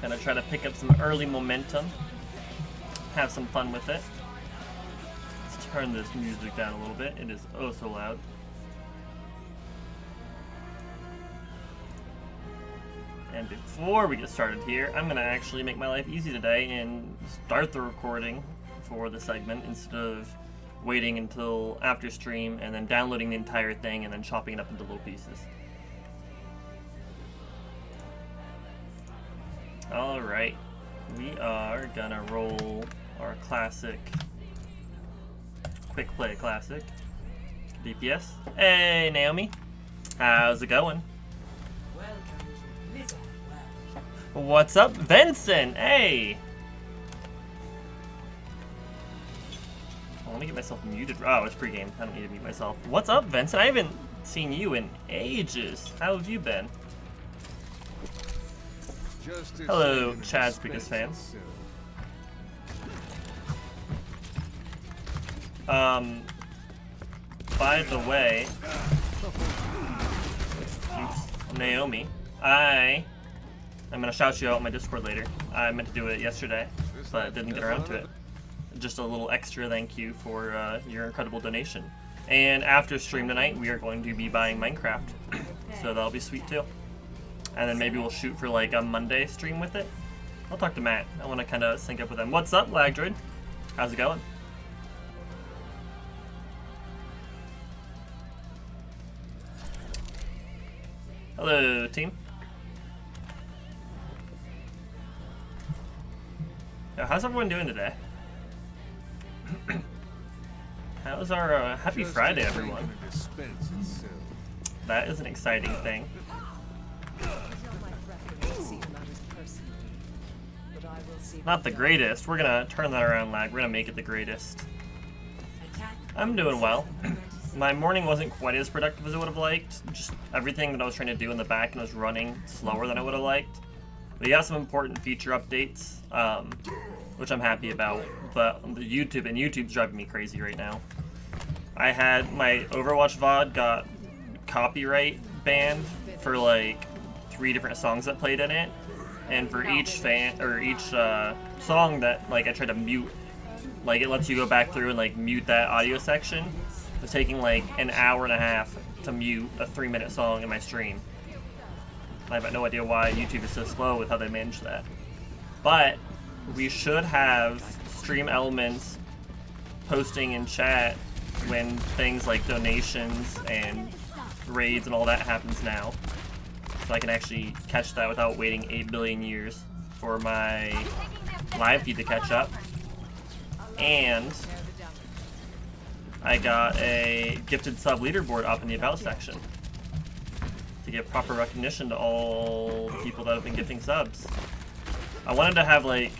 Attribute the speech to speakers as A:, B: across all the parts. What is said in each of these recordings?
A: Gonna try to pick up some early momentum. Have some fun with it. Let's turn this music down a little bit. It is oh so loud. And before we get started here, I'm gonna actually make my life easy today and start the recording for the segment instead of waiting until after stream and then downloading the entire thing and then chopping it up into little pieces. Alright, we are gonna roll our classic, quick play classic, DPS. Hey Naomi, how's it going? What's up, Vincent? Hey! Let me get myself muted. Oh, it's pregame. I don't need to mute myself. What's up, Vincent? I haven't seen you in ages. How have you been? Hello, Chad's biggest fan. By the way, Naomi, I'm gonna shout you out on my Discord later. I meant to do it yesterday, but didn't get around to it. Just a little extra thank you for your incredible donation. And after stream tonight, we are going to be buying Minecraft, so that'll be sweet too. And then maybe we'll shoot for like a Monday stream with it. I'll talk to Matt. I want to kind of sync up with him. What's up, Lagdroid? How's it going? Hello, team. How's everyone doing today? How's our happy Friday, everyone? That is an exciting thing. Not the greatest. We're gonna turn that around, Lag. We're gonna make it the greatest. I'm doing well. My morning wasn't quite as productive as I would have liked. Just everything that I was trying to do in the back and was running slower than I would have liked. We got some important feature updates, which I'm happy about. But the YouTube's driving me crazy right now. I had my Overwatch VOD got copyright banned for like 3 different songs that played in it. And for each song that like I tried to mute, like it lets you go back through and like mute that audio section. It was taking like an hour and a half to mute a 3-minute song in my stream. I have no idea why YouTube is so slow with how they manage that. But we should have stream elements posting in chat when things like donations and raids and all that happens now. So I can actually catch that without waiting 8 billion years for my live feed to catch up. And I got a gifted sub leaderboard up in the about section to give proper recognition to all the people that have been gifting subs. I wanted to have like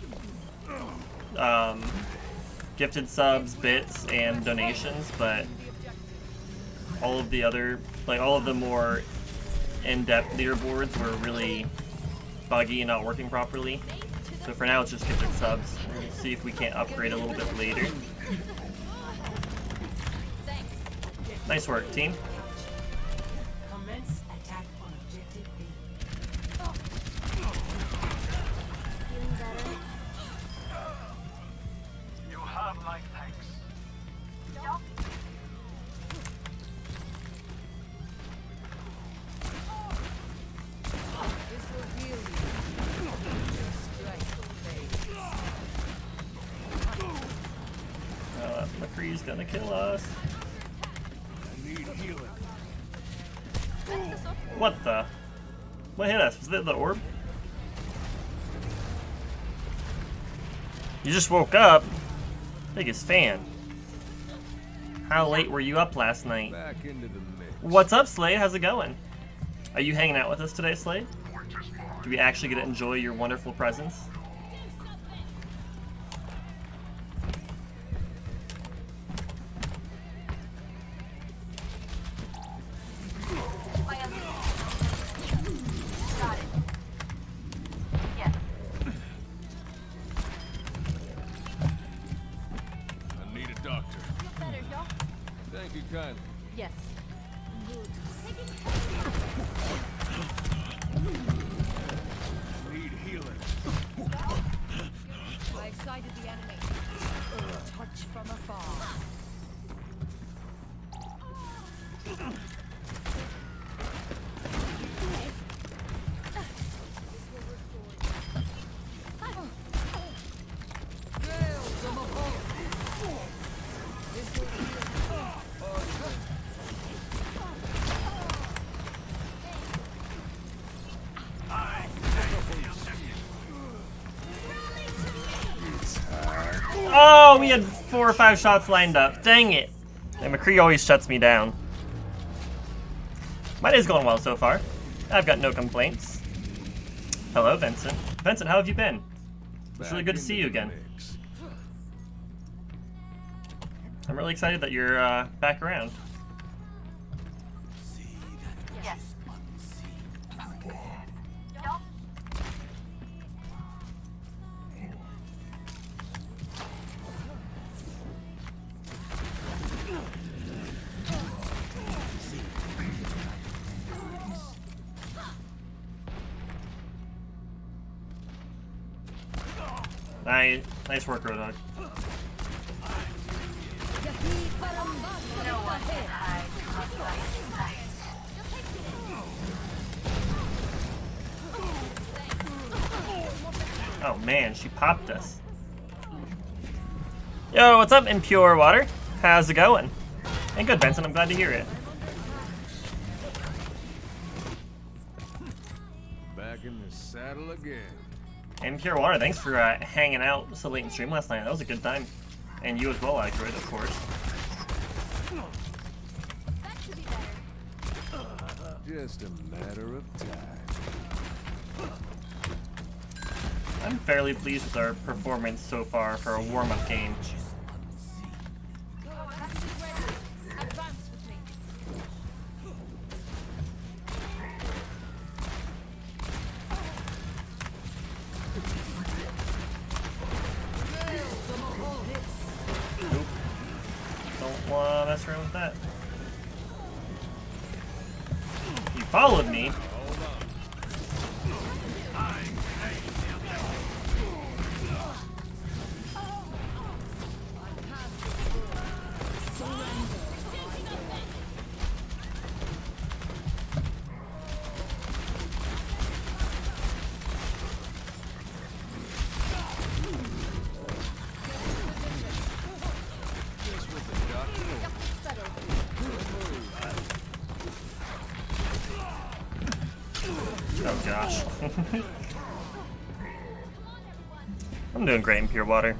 A: gifted subs, bits, and donations, but all of the other, like all of the more in-depth leaderboards were really buggy and not working properly. So for now it's just gifted subs. We'll see if we can't upgrade a little bit later. Nice work, team. McCree's gonna kill us. What the? What hit us? Was that the orb? You just woke up? Biggest fan. How late were you up last night? What's up, Slade? How's it going? Are you hanging out with us today, Slade? Do we actually get to enjoy your wonderful presence?
B: Kindly.
C: Yes.
B: Need healing.
A: Oh, we had 4 or 5 shots lined up. Dang it. And McCree always shuts me down. My day's going well so far. I've got no complaints. Hello, Vincent. Vincent, how have you been? It's really good to see you again. I'm really excited that you're back around.
B: Yes.
A: Nice work, Roadhog.
B: No one can hide from my sight.
A: Oh man, she popped us. Yo, what's up, Impure Water? How's it going? Hey, good, Benson. I'm glad to hear it.
C: Back in the saddle again.
A: Impure Water, thanks for hanging out so late in stream last night. That was a good time. And you as well, Accurate, of course.
C: Just a matter of time.
A: I'm fairly pleased with our performance so far for a warm-up game. Nope. Don't wanna mess around with that. He followed me. Oh gosh. I'm doing great in Pure Water.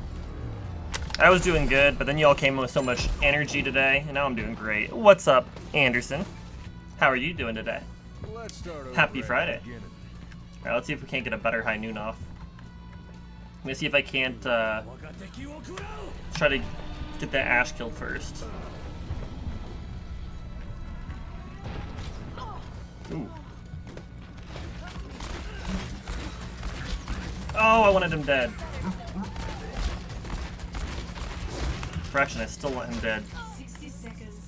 A: I was doing good, but then y'all came with so much energy today, and now I'm doing great. What's up, Anderson? How are you doing today?
C: Let's start over
A: Happy
C: at
A: Friday.
C: the beginning.
A: Alright, let's see if we can't get a better high noon off. I'm gonna see if I can't try to get that Ash killed first. Ooh. Oh, I wanted him dead. Correction, I still want him dead.
B: 60 seconds.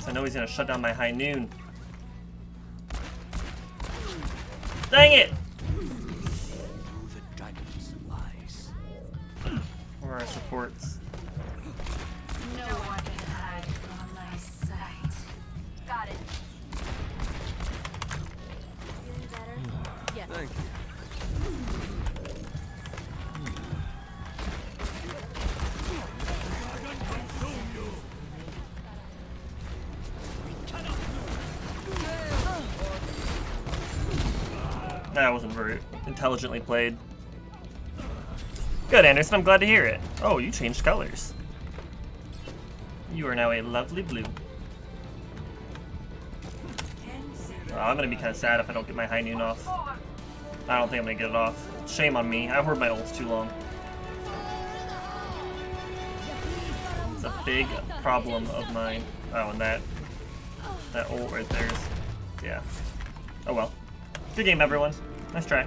A: So I know he's gonna shut down my high noon. Dang it! Where are our supports?
B: No one can hide from my sight. Got it. Feeling better? Yes.
C: Thank you.
A: That wasn't very intelligently played. Good, Anderson. I'm glad to hear it. Oh, you changed colors. You are now a lovely blue. Oh, I'm gonna be kind of sad if I don't get my high noon off. I don't think I'm gonna get it off. Shame on me. I heard my ult's too long. It's a big problem of mine. Oh, and that ult right there is, yeah. Oh well. Good game, everyone. Nice try.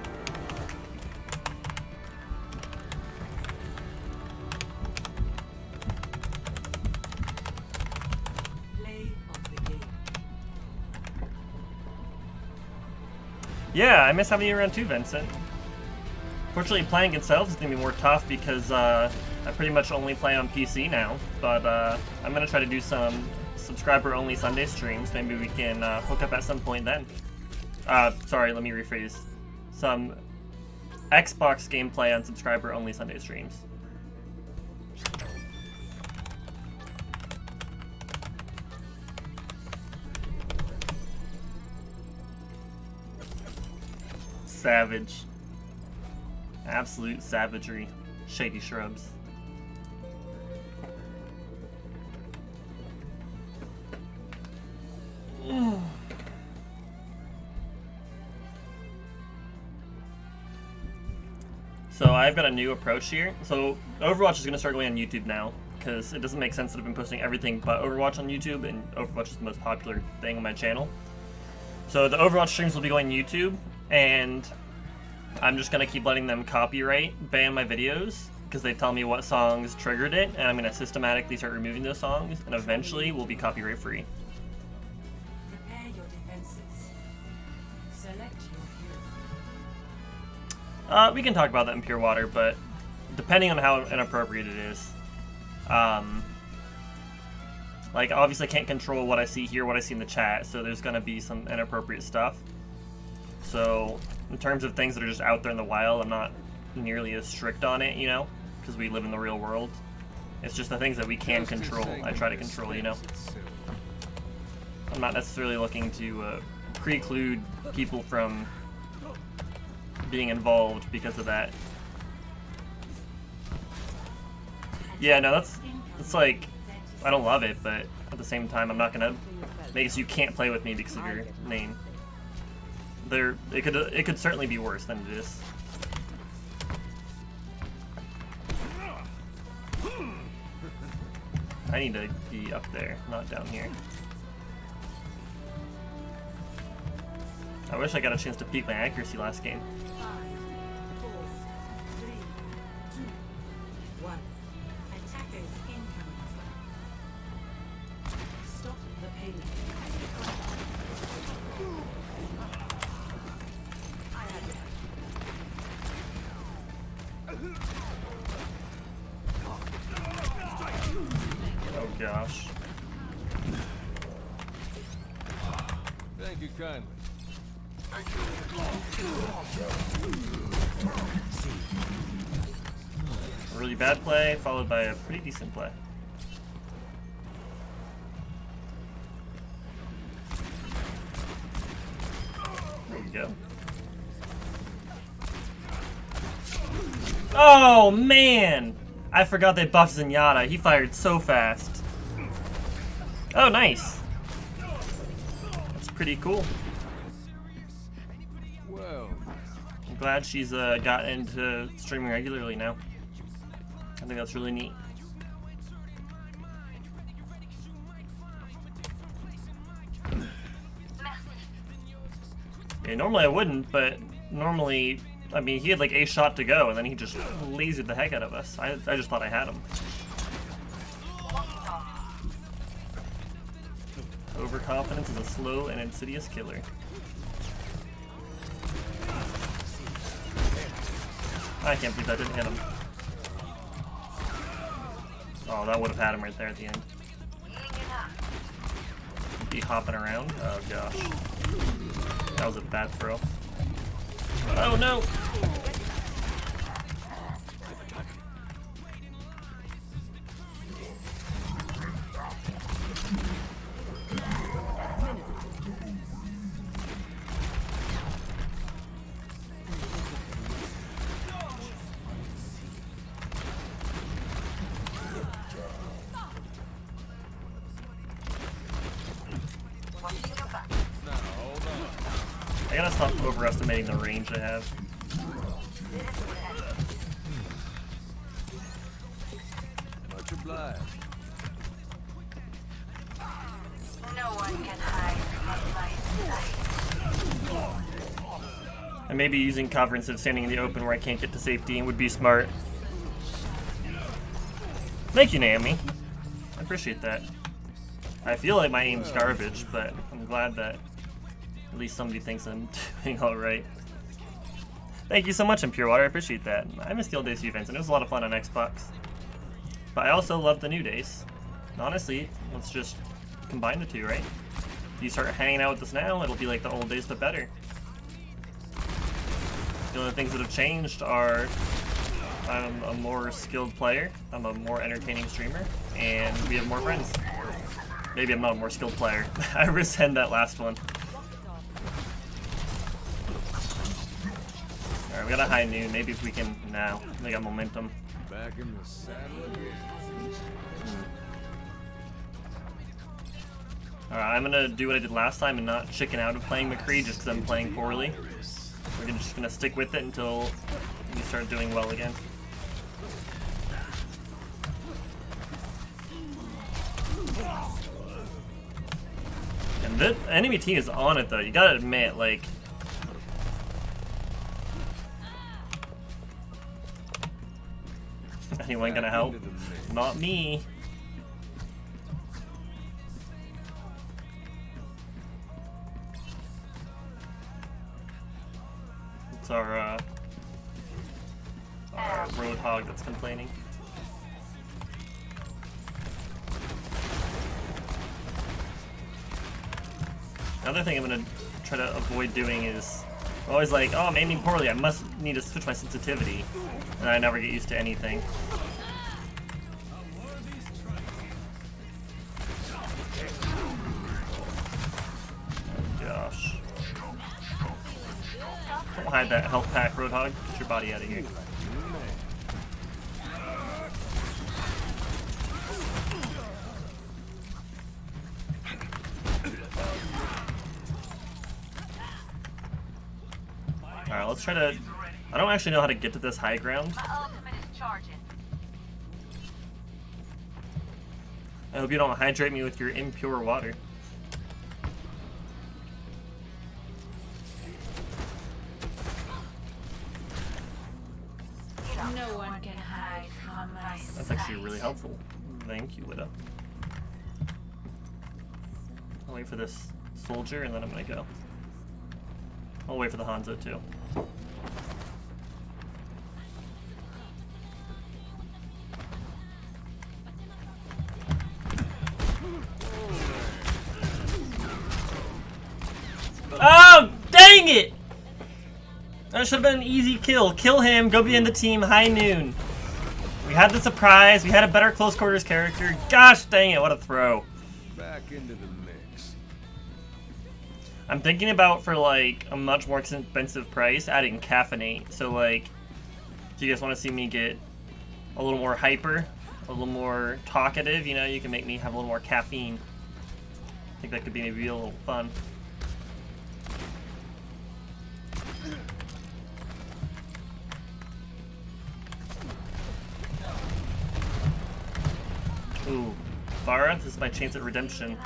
A: Yeah, I miss having you around too, Vincent. Fortunately, playing itself is going to be more tough because I pretty much only play on PC now. But I'm going to try to do some subscriber-only Sunday streams. Maybe we can hook up at some point then. Sorry, let me rephrase. Some Xbox gameplay on subscriber-only Sunday streams. Savage. Absolute savagery. Shady shrubs. So I've got a new approach here. So Overwatch is going to start going on YouTube now, because it doesn't make sense that I've been posting everything but Overwatch on YouTube, and Overwatch is the most popular thing on my channel. So the Overwatch streams will be going YouTube, and I'm just going to keep letting them copyright ban my videos, because they tell me what songs triggered it, and I'm going to systematically start removing those songs, and eventually we'll be copyright free.
B: Prepare your defenses. Select your hero.
A: We can talk about that in Pure Water, but depending on how inappropriate it is. Like, obviously I can't control what I see here, what I see in the chat, so there's going to be some inappropriate stuff. So, in terms of things that are just out there in the wild, I'm not nearly as strict on it, you know, because we live in the real world. It's just the things that we can control, I try to control, you know. I'm not necessarily looking to preclude people from being involved because of that. Yeah, no, it's like, I don't love it, but at the same time, I'm not gonna make it so you can't play with me because of your name. It could certainly be worse than it is. I need to be up there, not down here. I wish I got a chance to peak my accuracy last game.
B: 5, 4, 3, 2, 1. Attackers incoming. Stop the pain. I have it.
A: Oh gosh.
C: Thank you kindly.
A: A really bad play, followed by a pretty decent play. There we go. Oh man! I forgot they buffed Zenyatta. He fired so fast. Oh, nice. That's pretty cool.
C: Well,
A: I'm glad she's gotten into streaming regularly now. I think that's really neat. Yeah, normally I wouldn't, but normally, I mean, he had like a shot to go, and then he just lasered the heck out of us. I just thought I had him. Overconfidence is a slow and insidious killer. I can't believe that didn't hit him. Oh, that would have had him right there at the end. Be hopping around. Oh gosh. That was a bad throw. Oh no! I gotta stop overestimating the range I have.
C: much obliged.
B: No one can hide from my sight.
A: And maybe using cover instead of standing in the open where I can't get to safety would be smart. Thank you, Naomi. I appreciate that. I feel like my aim's garbage, but I'm glad that at least somebody thinks I'm doing alright. Thank you so much, in Pure Water. I appreciate that. I missed the old Days events, and it was a lot of fun on Xbox. But I also love the new Days. Honestly, let's just combine the two, right? If you start hanging out with us now, it'll be like the old days, but better. The only things that have changed are I'm a more skilled player, I'm a more entertaining streamer, and we have more friends. Maybe I'm not a more skilled player. I rescind that last one. Alright, we got a high noon. Maybe if we can... Now, we got momentum.
C: Back in the saddle again.
A: Alright, I'm gonna do what I did last time and not chicken out of playing McCree just because I'm playing poorly. We're just gonna stick with it until we start doing well again. And the enemy team is on it though, you gotta admit, like... Anyone gonna help? Not me. It's our Roadhog that's complaining. Another thing I'm gonna try to avoid doing is I'm always like, oh, I'm aiming poorly, I must need to switch my sensitivity. And I never get used to anything. Oh gosh. Don't hide that health pack, Roadhog. Get your body out of here. Alright, let's try to... I don't actually know how to get to this high ground.
B: My ultimate is charging.
A: I hope you don't hydrate me with your impure water.
B: No one can hide from my sight.
A: That's actually really helpful. Thank you, Widow. I'll wait for this soldier and then I'm gonna go. I'll wait for the Hanzo too. Oh, dang it! That should have been an easy kill. Kill him, go be in the team, high noon. We had the surprise, we had a better close quarters character. Gosh dang it, what a throw.
C: Back into the mix.
A: I'm thinking about, for like a much more expensive price, adding caffeinate. So like, do you guys want to see me get a little more hyper, a little more talkative? You know, you can make me have a little more caffeine. I think that could be maybe a little fun. Ooh, Farah, this is my chance at redemption.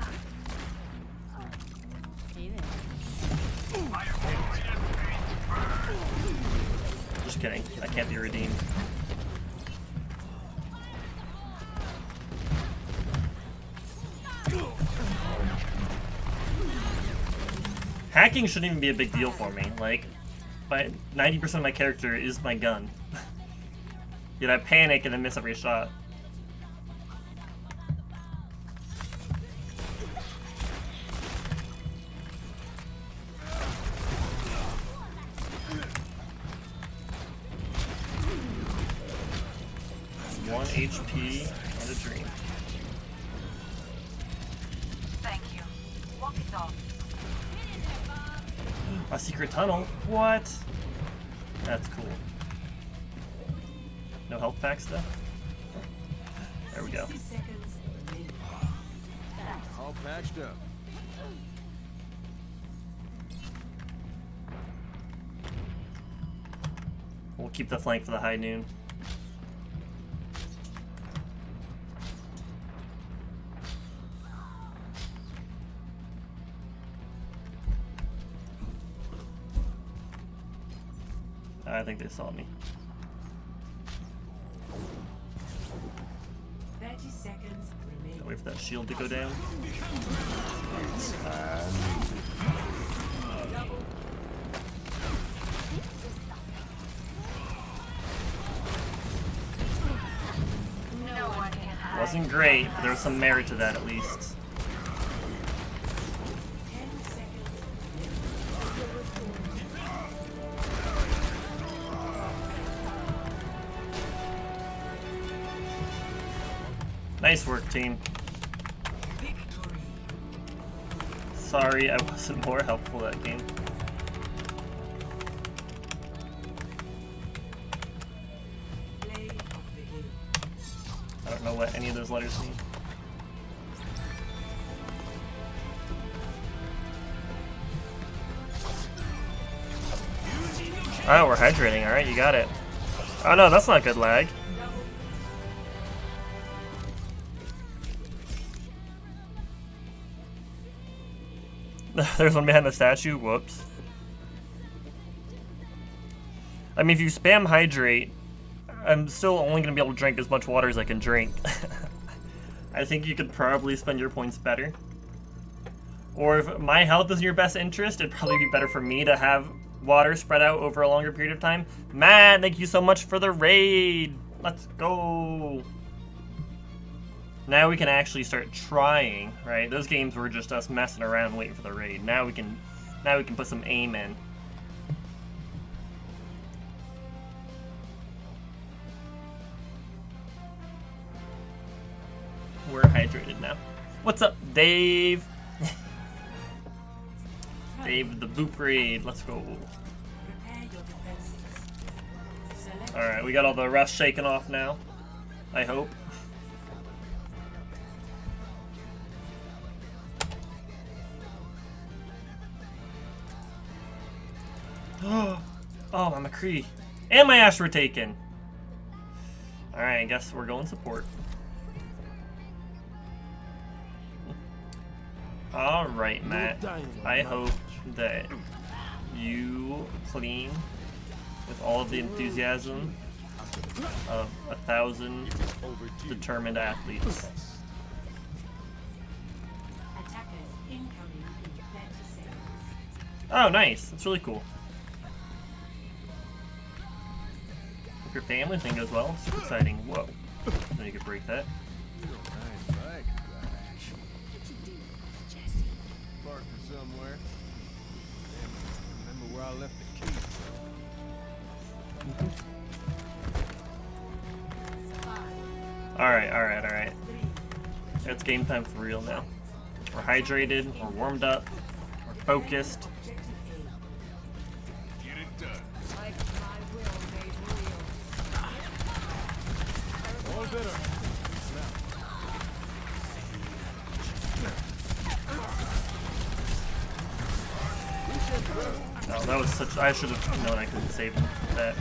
A: Just kidding, I can't be redeemed. Hacking shouldn't even be a big deal for me. Like, 90% of my character is my gun. Yet I panic and then miss every shot. One HP and a dream.
B: Thank you. Walk it off.
A: A secret tunnel? What? That's cool. No health packs though? There we go.
C: All patched up.
A: We'll keep the flank for the high noon. I think they saw me.
D: 30 seconds remaining.
A: Wait for that shield to go down.
B: No one can hide.
A: Wasn't great, but there was some merit to that at least.
D: 10 seconds.
A: Nice work, team. Sorry I wasn't more helpful that game.
D: Play of the game.
A: what any of those letters mean. Oh, we're hydrating. Alright, you got it. Oh no, that's not good lag. There's one behind the statue. Whoops. I mean, if you spam hydrate, I'm still only going to be able to drink as much water as I can drink. I think you could probably spend your points better. Or if my health is in your best interest, it'd probably be better for me to have water spread out over a longer period of time. Matt, thank you so much for the raid. Let's go. Now we can actually start trying, right? Those games were just us messing around waiting for the raid. Now we can put some aim in. We're hydrated now. What's up, Dave? Dave the Boop Raid. Let's go.
D: Prepare your defenses. Select
A: Alright, we got all the rust shaken off now. I hope. Oh, my McCree. And my Ash were taken. Alright, I guess we're going support. Alright, Matt. I hope that you clean with all of the enthusiasm of 1,000 determined athletes.
D: attackers incoming in 30 seconds.
A: Oh, nice. That's really cool. Hope your family thing goes well. Super exciting. Whoa. Then you could break that.
C: Nice bike, Crash. Parked her somewhere. Damn, remember where I left the key?
A: Alright. It's game time for real now. We're hydrated, we're warmed up, we're focused.
C: Get it done. All better.
A: Oh, that was such. I should have known I couldn't save that.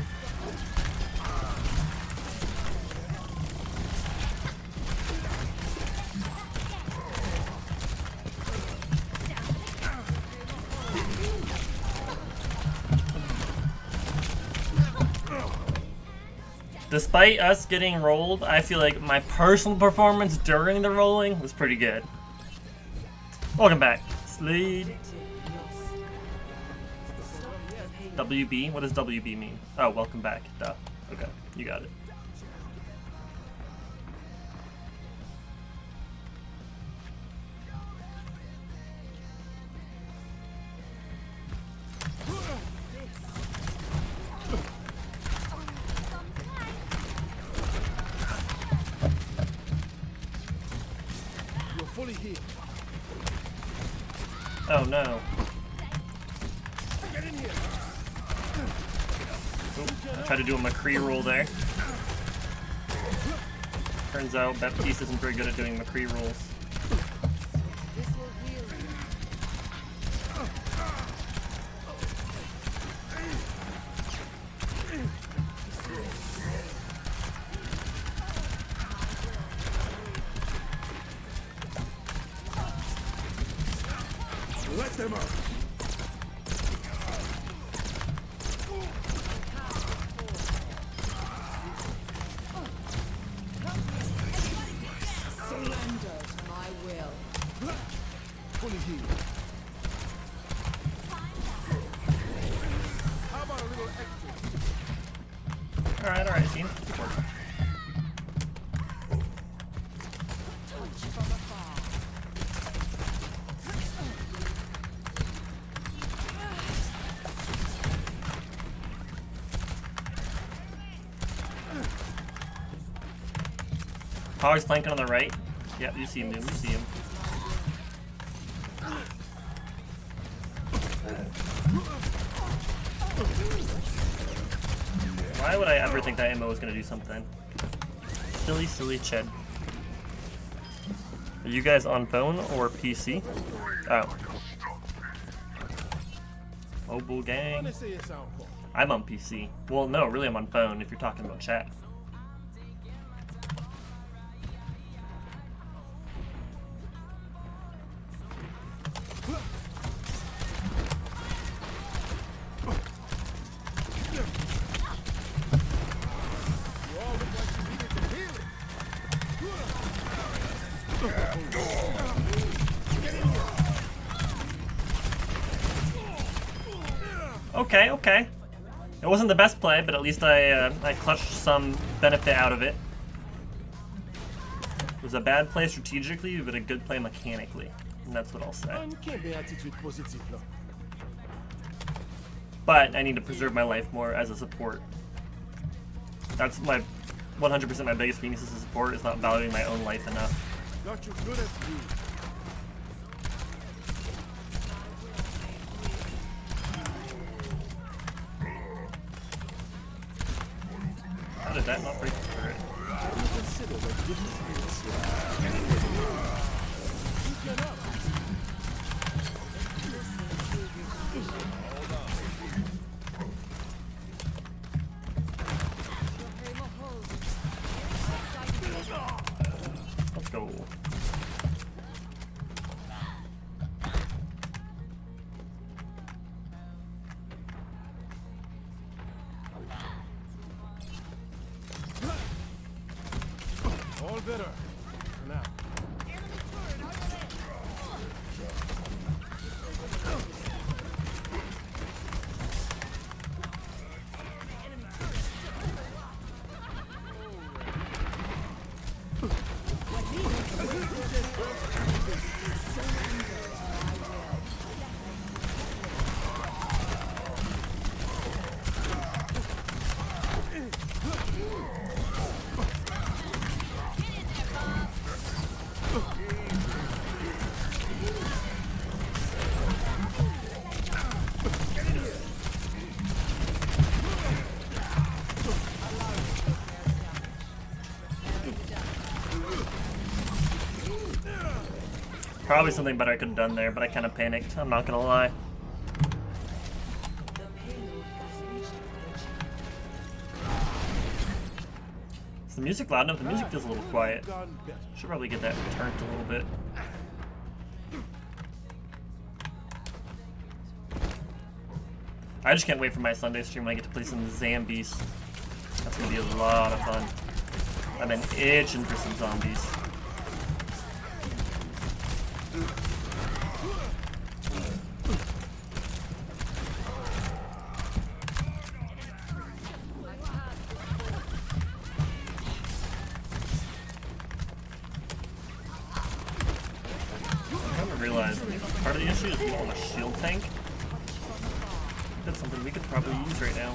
A: Despite us getting rolled, I feel like my personal performance during the rolling was pretty good. Welcome back. Slade. WB? What does WB mean? Oh, welcome back. Duh. Okay, you got it.
C: You're fully healed.
A: Oh no.
C: Get in here.
A: I tried to do a McCree roll there. Turns out Baptiste isn't very good at doing McCree rolls.
C: Let them out.
E: Surrender to my will.
C: Fully healed. How about a little extra?
A: Alright, team. Good work. Hog's flanking on the right. Yep, you see him, dude. You see him. Why would I ever think that ammo was gonna do something? Silly, silly Ched. Are you guys on phone or PC? Oh. Mobile gang.
C: Let's say it sound cool.
A: I'm on PC. Well, no, really I'm on phone if you're talking about chat.
C: You all look like you needed some healing.
A: Okay, okay. It wasn't the best play, but at least I clutched some benefit out of it. It was a bad play strategically, but a good play mechanically. And that's what I'll say.
C: Uncanny attitude positive, no.
A: But I need to preserve my life more as a support. That's my 100% my biggest weakness as a support, is not valuing my own life enough.
C: Got you good as new.
A: How did that not break the turret?
C: Consider what goodness
A: Let's go.
C: all better. For now.
A: Probably something better I could have done there, but I kind of panicked. I'm not gonna lie.
D: The payload has reached the
A: Is the music loud enough? The music feels a little quiet.
C: Gotten better.
A: Should probably get that turned a little bit. I just can't wait for my Sunday stream when I get to play some zombies. That's gonna be a lot of fun. I've been itching for some zombies. I haven't realized part of the issue is we don't have a shield tank. That's something we could probably use right now.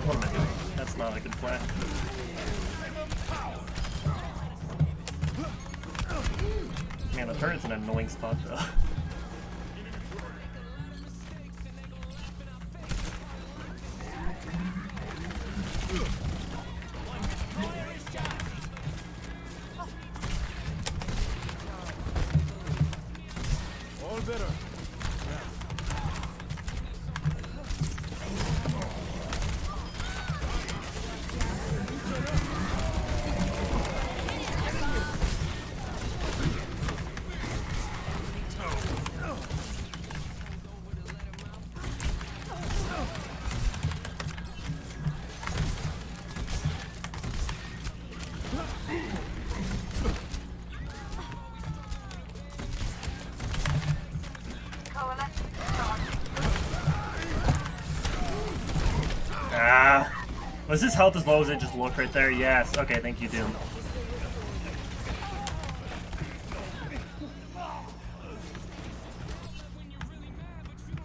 A: What am I doing? That's not a good plan. Man, the turret's an annoying spot though.
C: All better.
A: Was his health as low as it just looked right there? Yes. Okay, thank you, Doom.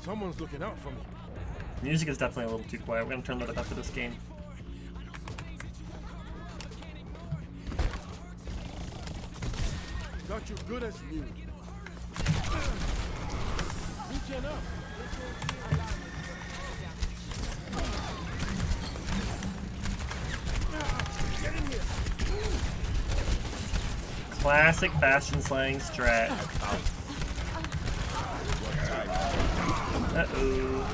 C: Someone's looking out for me.
A: Music is definitely a little too quiet. We're gonna turn that up for this game.
C: Got you good as new. Reaching up. Get in here.
A: Classic Bastion slaying strat. Uh-oh.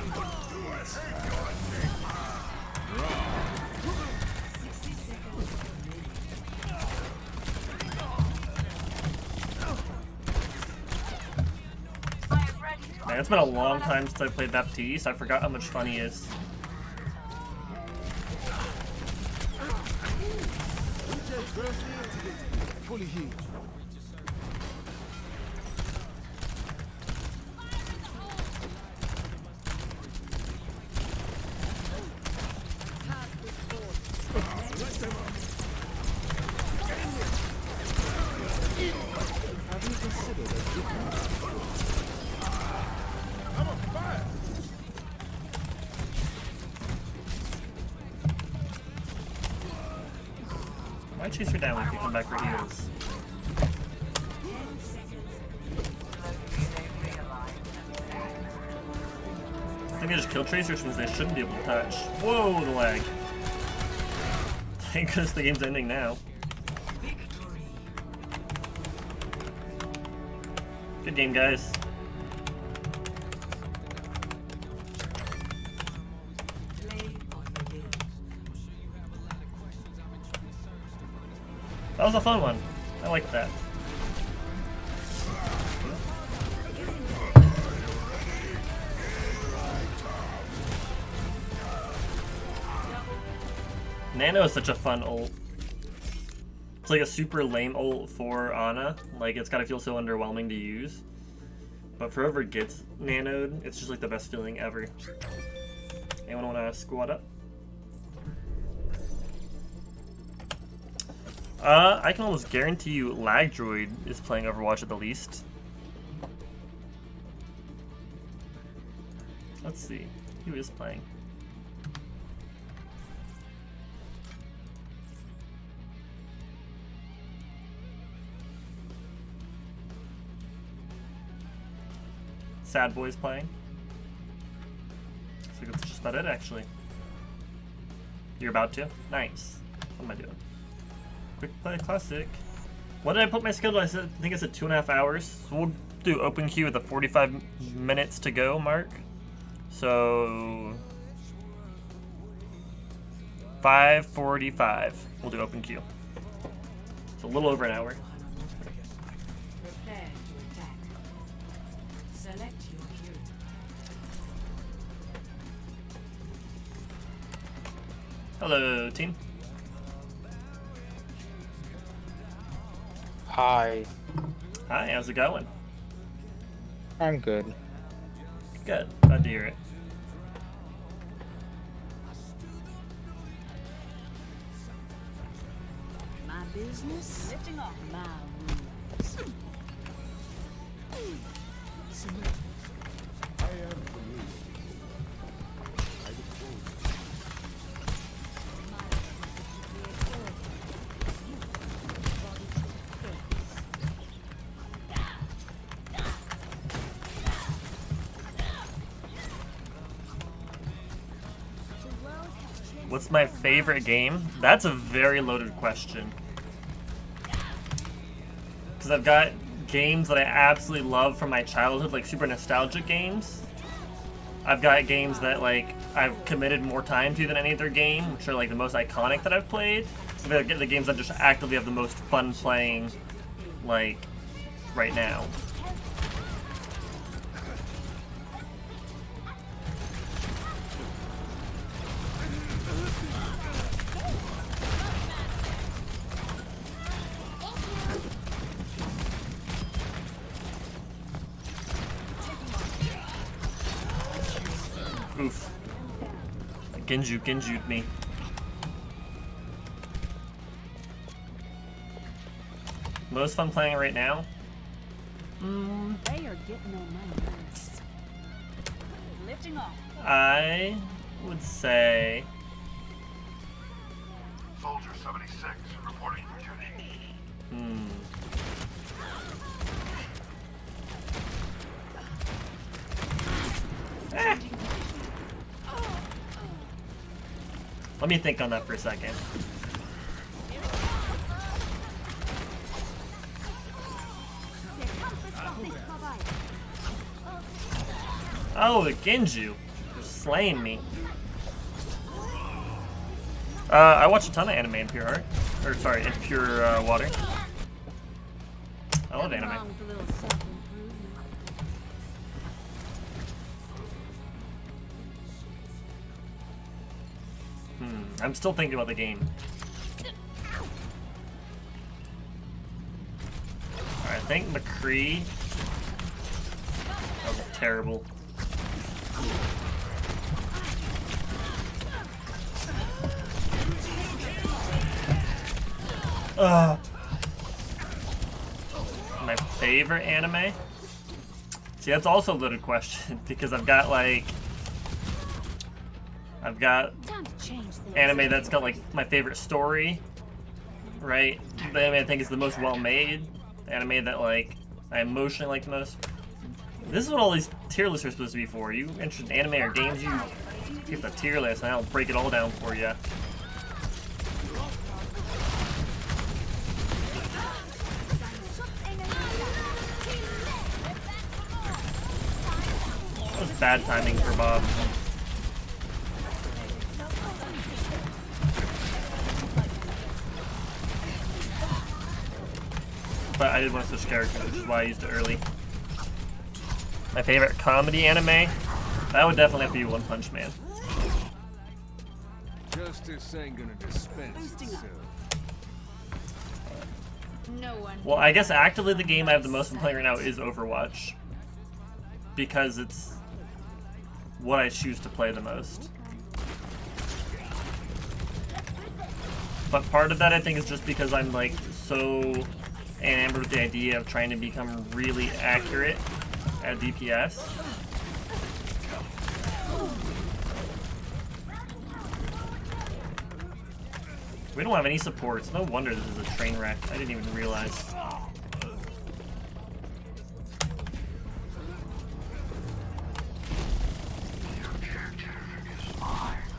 A: Man, it's been a long time since I played Baptiste. I forgot how much fun he is.
C: Fully healed. Have you considered a different? I'm on fire.
A: Why chase her down when you come back for heals? I think they just killed tracers, which means they shouldn't be able to touch. Whoa, the lag. Thank goodness the game's ending now. Good game, guys. That was a fun one. I like that. Nano is such a fun ult. It's like a super lame ult for Ana. Like, it's gotta feel so underwhelming to use. But for whoever gets nanoed, it's just like the best feeling ever. Anyone wanna squad up? I can almost guarantee you Lag Droid is playing Overwatch at the least. Let's see. Who is playing? Sad Boy's playing. So that's just about it, actually. You're about to? Nice. What am I doing? Quick play classic. What did I put my schedule? I think I said 2.5 hours. So we'll do open queue with the 45 minutes to go mark. So 5:45. We'll do open queue. It's a little over an hour.
E: Prepare to attack. Select your hero.
A: Hello, team.
F: Hi,
A: Hi, how's it going?
F: I'm good.
A: Good. Glad to hear it.
E: My business, lifting off my rules.
C: I am familiar. I look forward.
A: What's my favorite game? That's a very loaded question. Because I've got games that I absolutely love from my childhood, like super nostalgic games. I've got games that like I've committed more time to than any other game, which are like the most iconic that I've played. I've got the games that just actively have the most fun playing, like, right now. Oof. Genju'd me. Most fun playing right now?
E: They are getting on my nerves. Lifting off.
A: I would say...
G: Soldier 76 reporting for duty.
A: Let me think on that for a second. Oh, the Genju. You're slaying me. I watch a ton of anime in pure art. Or, sorry, in pure water. I love anime.
E: Wrong with a little self-improvement.
A: I'm still thinking about the game. Alright, I think McCree. That was terrible. My favorite anime? See, that's also a loaded question because I've got
E: Time to change things.
A: anime that's got like my favorite story, right? The anime I think is the most well made, the anime that like I emotionally like the most. This is what all these tier lists are supposed to be for. You interested in anime or games, you get the tier list and I'll break it all down for you. That was bad timing for Bob. But I did want to switch characters, which is why I used it early. My favorite comedy anime? That would definitely have to be One Punch Man.
C: Justice ain't gonna dispense itself.
E: No one.
A: Well, I guess actively the game I have the most fun playing right now is Overwatch. Because it's what I choose to play the most. But part of that I think is just because I'm like so enamored with the idea of trying to become really accurate at DPS. We don't have any supports. No wonder this is a train wreck. I didn't even realize.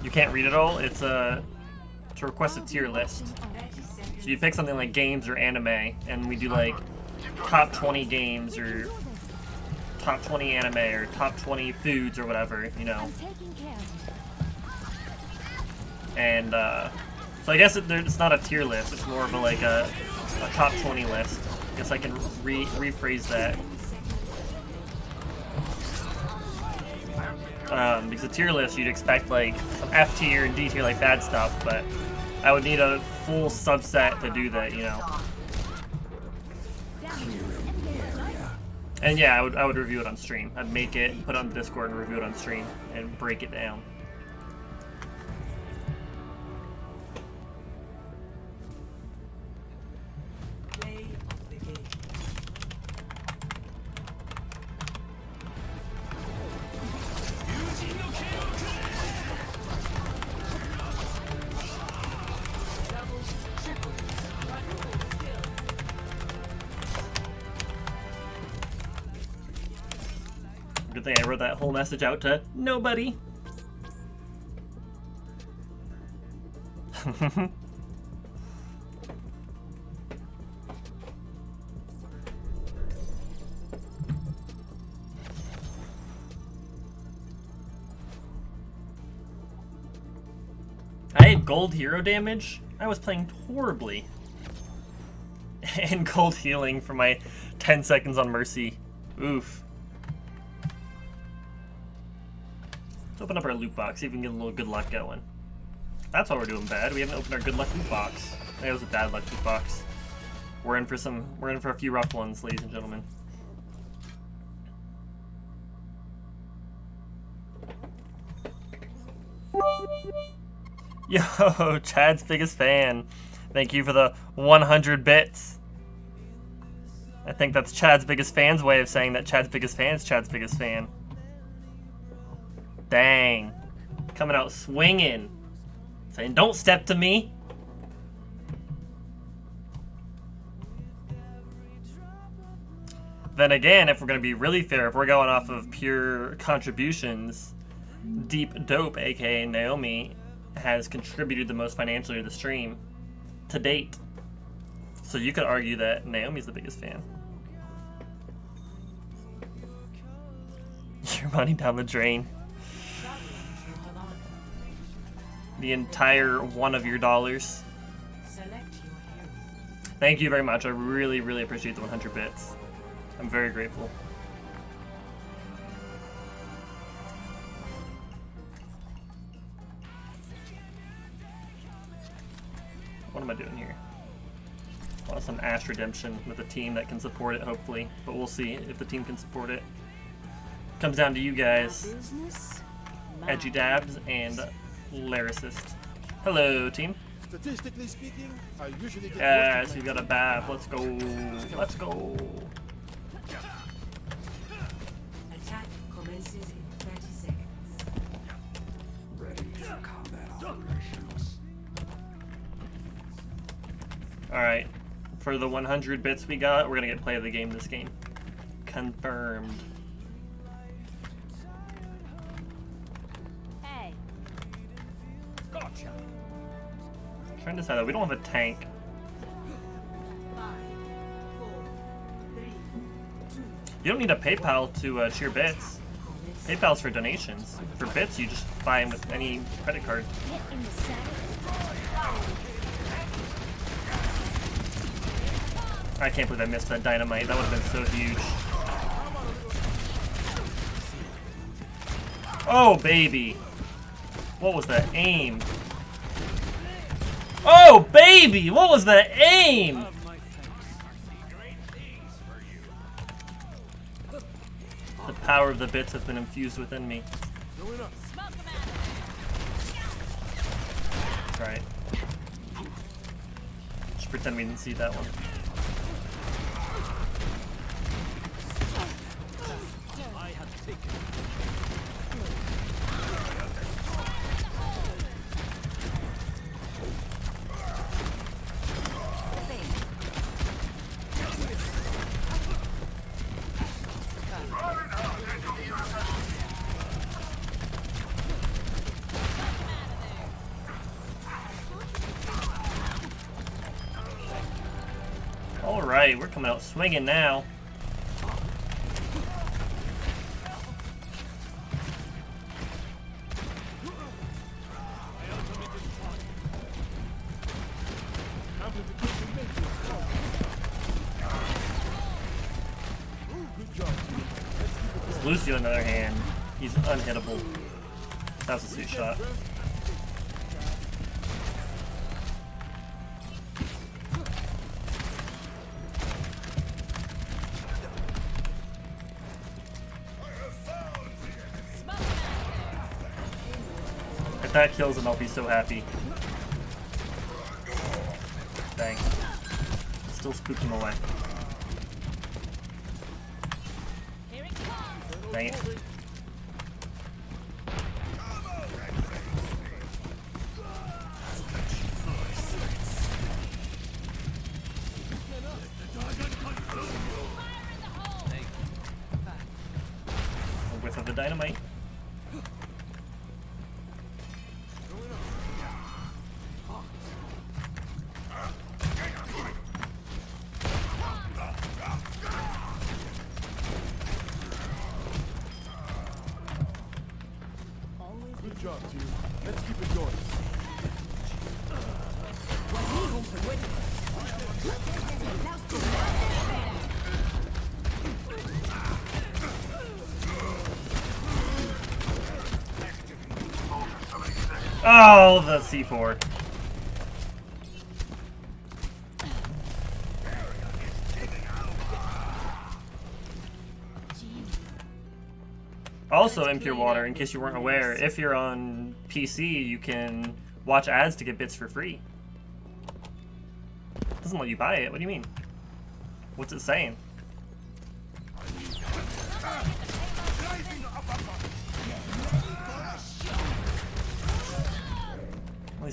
A: You can't read it all? It's to request a tier list. So you pick something like games or anime, and we do like top 20 games or top 20 anime or top 20 foods or whatever, you know. And so I guess it's not a tier list, it's more of a, like a top 20 list. I guess I can rephrase that. Because a tier list, you'd expect like some F tier and D tier, like bad stuff, but I would need a full subset to do that, you know. And yeah, I would review it on stream. I'd make it, put it on Discord, and review it on stream, and break it down. Good thing I wrote that whole message out to nobody. I had gold hero damage. I was playing horribly. And gold healing for my 10 seconds on Mercy. Oof. Let's open up our loot box, see if we can get a little good luck going. That's why we're doing bad. We haven't opened our good luck loot box. That was a bad luck loot box. We're in for a few rough ones, ladies and gentlemen. Yo, Chad's biggest fan. Thank you for the 100 bits. I think that's Chad's biggest fan's way of saying that Chad's biggest fan is Chad's biggest fan. Dang. Coming out swinging. Saying, don't step to me. Then again, if we're going to be really fair, if we're going off of pure contributions, Deep Dope, aka Naomi, has contributed the most financially to the stream to date. So you could argue that Naomi's the biggest fan. Your money down the drain. The entire one of your dollars. Thank you very much. I really, really appreciate the 100 bits. I'm very grateful. What am I doing here? Want some Ash Redemption with a team that can support it, hopefully. But we'll see if the team can support it. Comes down to you guys. Edgy Dabs and Lyricist. Hello, team.
H: Statistically speaking, I usually get
A: Yes, you got a Bab. Let's go. Let's go.
B: Attack commences in 30 seconds.
G: Ready for combat operations.
A: Alright. For the 100 bits we got, we're gonna get play of the game this game. Confirmed.
E: Hey.
C: Gotcha.
A: Trying to decide that we don't have a tank.
B: 5, 4, 3, 2,
A: You don't need a PayPal to cheer bits. PayPal's for donations. For bits, you just buy them with any credit card.
E: Get in the saddle.
A: I can't believe I missed that dynamite. That would have been so huge. Oh, baby. What was that aim? Oh, baby! What was that aim? The power of the bits has been infused within me. That's right. Just pretend we didn't see that one.
C: I have taken.
A: Alright, we're coming out swinging now. Lucio, on the other hand, he's unhittable. That was a sweet shot. If that kills him, I'll be so happy. Dang. Still spooked him away. Dang it. A whiff of the dynamite.
H: Good job, team. Let's keep it going.
A: Oh, the C4. Also, Impure Water, in case you weren't aware, if you're on PC, you can watch ads to get bits for free. It doesn't let you buy it. What do you mean? What's it saying?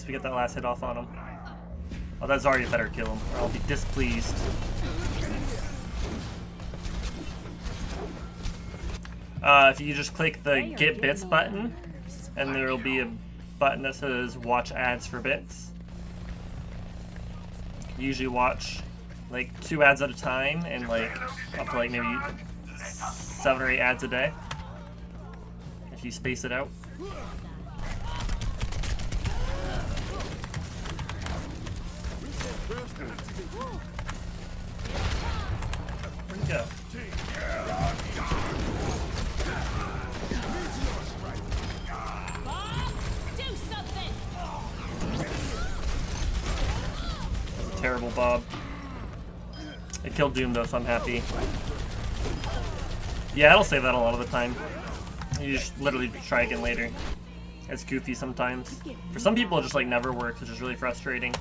A: we get that last hit off on him. Oh, that Zarya better kill him, or I'll be displeased. If you just click the Get Bits button, and there will be a button that says Watch Ads for Bits. You usually watch like 2 ads at a time, and like up to like maybe 7 or 8 ads a day, if you space it out. Where'd he go?
E: Do something.
A: Terrible Bob. I killed Doom though, so I'm happy. Yeah, I don't say that a lot of the time. You just literally try again later. It's goofy sometimes. For some people it just like never works, which is really frustrating.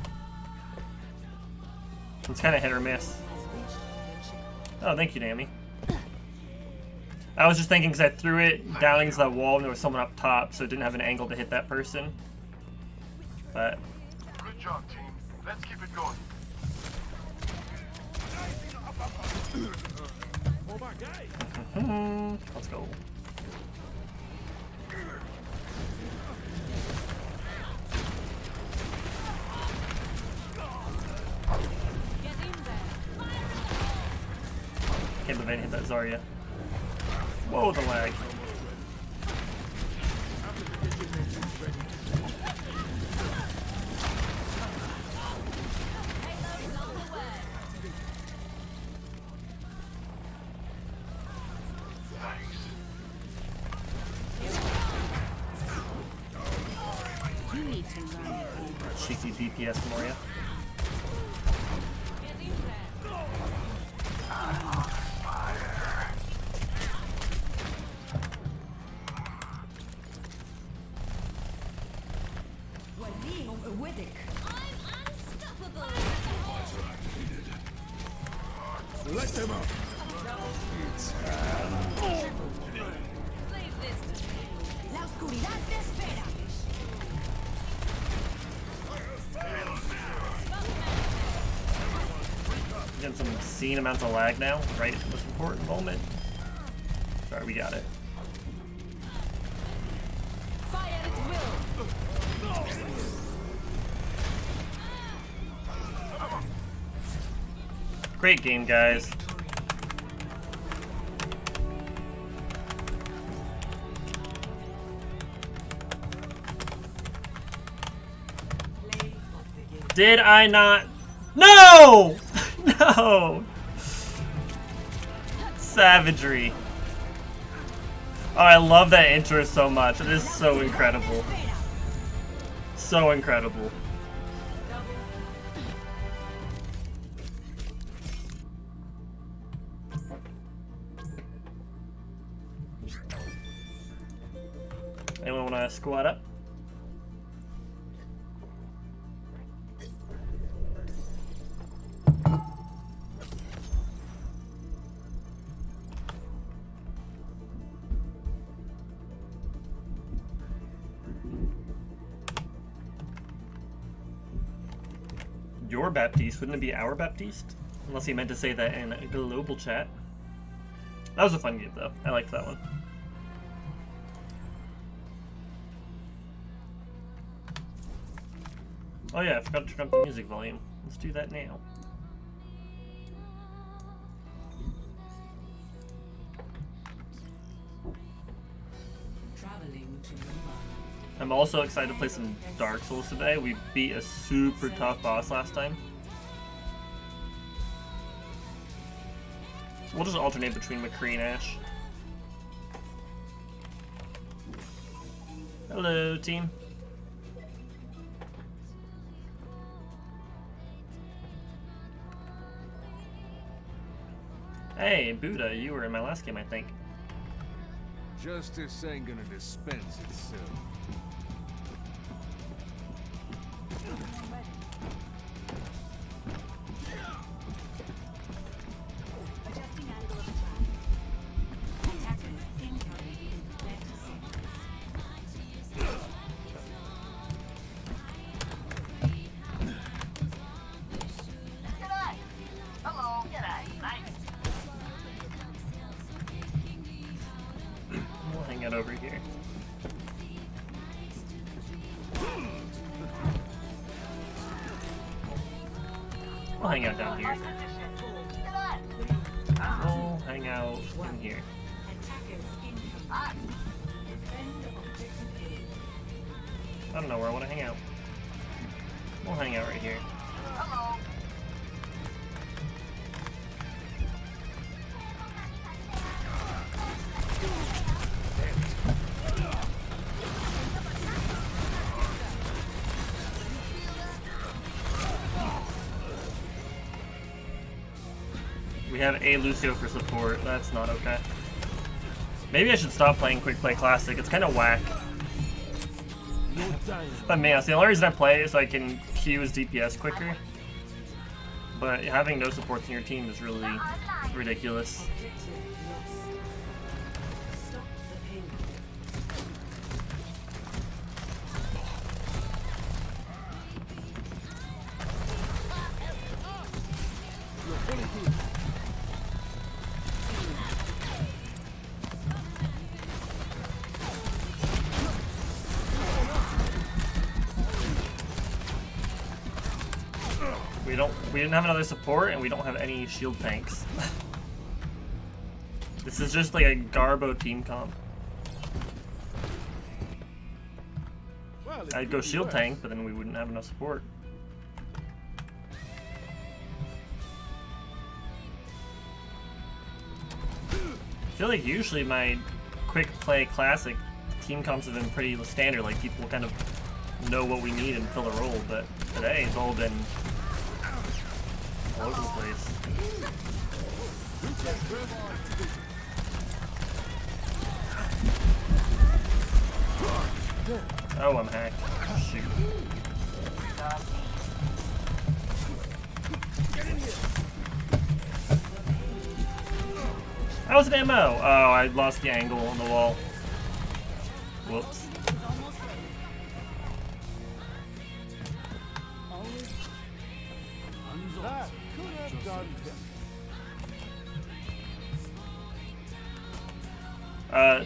A: It's kind of hit or miss. Oh, thank you, Nami. I was just thinking because I threw it down against that wall and there was someone up top, so it didn't have an angle to hit that person. But
H: Good job, team. Let's keep it going. Oh my guy.
A: let's go. Can't believe I hit that Zarya. Whoa, the lag.
E: You need to learn.
A: Cheeky DPS Moria.
H: Let them up.
E: La oscuridad te espera.
A: Getting some obscene amounts of lag now, right at the most important moment. Sorry, we got it.
E: Fire at will.
A: Great game, guys. Did I not? No! No! Savagery. Oh, I love that intro so much. It is so incredible. So incredible. Anyone want to squat up? Your Baptiste, wouldn't it be our Baptiste? Unless he meant to say that in a global chat. That was a fun game though. I liked that one. Oh yeah, I forgot to turn up the music volume. Let's do that now. I'm also excited to play some Dark Souls today. We beat a super tough boss last time. We'll just alternate between McCree and Ash. Hello, team. Hey, Buddha, you were in my last game, I think.
C: Justice ain't gonna dispense itself.
B: Adjusting angle of attack. Attackers incoming in 30 seconds.
A: hang out over here. We'll hang out down here. We'll hang out in here. I don't know where I want to hang out. We'll hang out right here. We have a Lucio for support. That's not okay. Maybe I should stop playing Quick Play Classic. It's kind of whack. But man, the only reason I play is so I can queue his DPS quicker. But having no supports in your team is really ridiculous. We didn't have another support, and we don't have any shield tanks. This is just like a Garbo team comp. I'd go shield tank, but then we wouldn't have enough support. I feel like usually my Quick Play Classic team comps have been pretty standard, like people kind of know what we need and fill a role, but today it's all been all over the place. Oh, I'm hacked. Shoot. That was an ammo! Oh, I lost the angle on the wall. Whoops.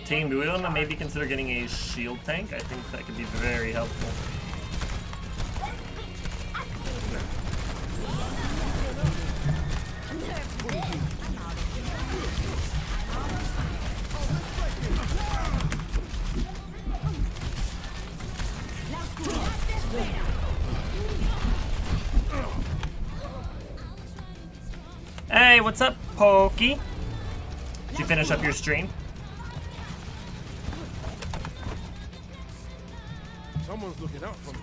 A: Team, do we want to maybe consider getting a shield tank? I think that could be very helpful. Hey, what's up, Pokey? Did you finish up your stream?
H: Someone's looking out for me.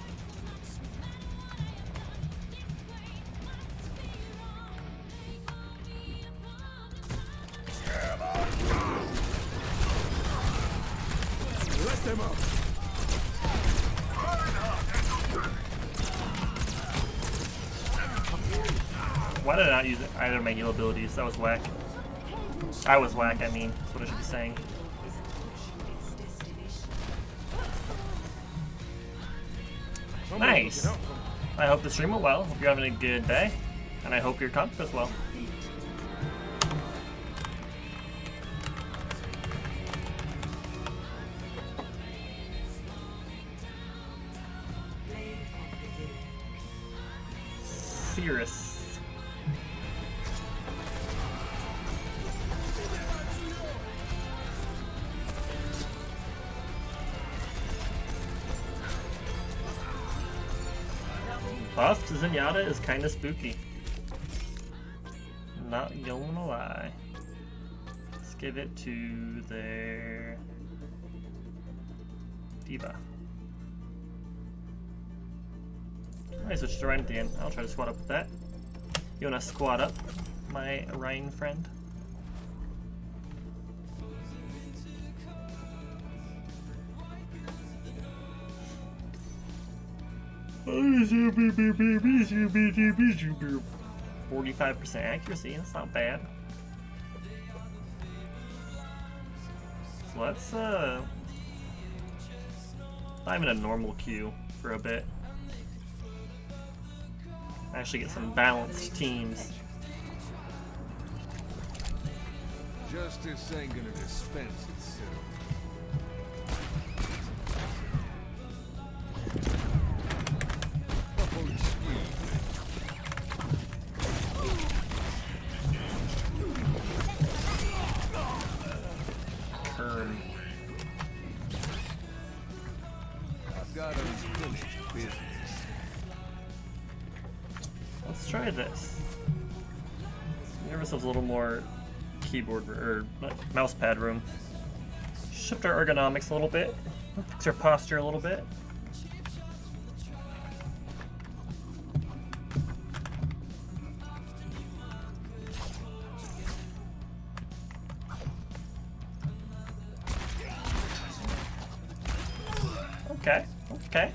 H: Let them up.
A: Why did I not use either of my heal abilities? That was whack. I was whack, I mean. That's what I should be saying. Nice! I hope the stream went well. Hope you're having a good day. And I hope your comp goes well. Cirrus. Buffed Zenyatta is kinda spooky. Not gonna lie. Let's give it to their Diva. I switched to Ryan at the end. I'll try to squad up with that. You wanna squad up, my Ryan friend? %45% accuracy, that's not bad. So let's dive in a normal queue for a bit. Actually get some balanced teams.
C: Justice ain't gonna dispense itself. I've got unfinished business.
A: Let's try this. Give ourselves a little more keyboard or mouse pad room. Shift our ergonomics a little bit. Fix our posture a little bit. Okay, okay.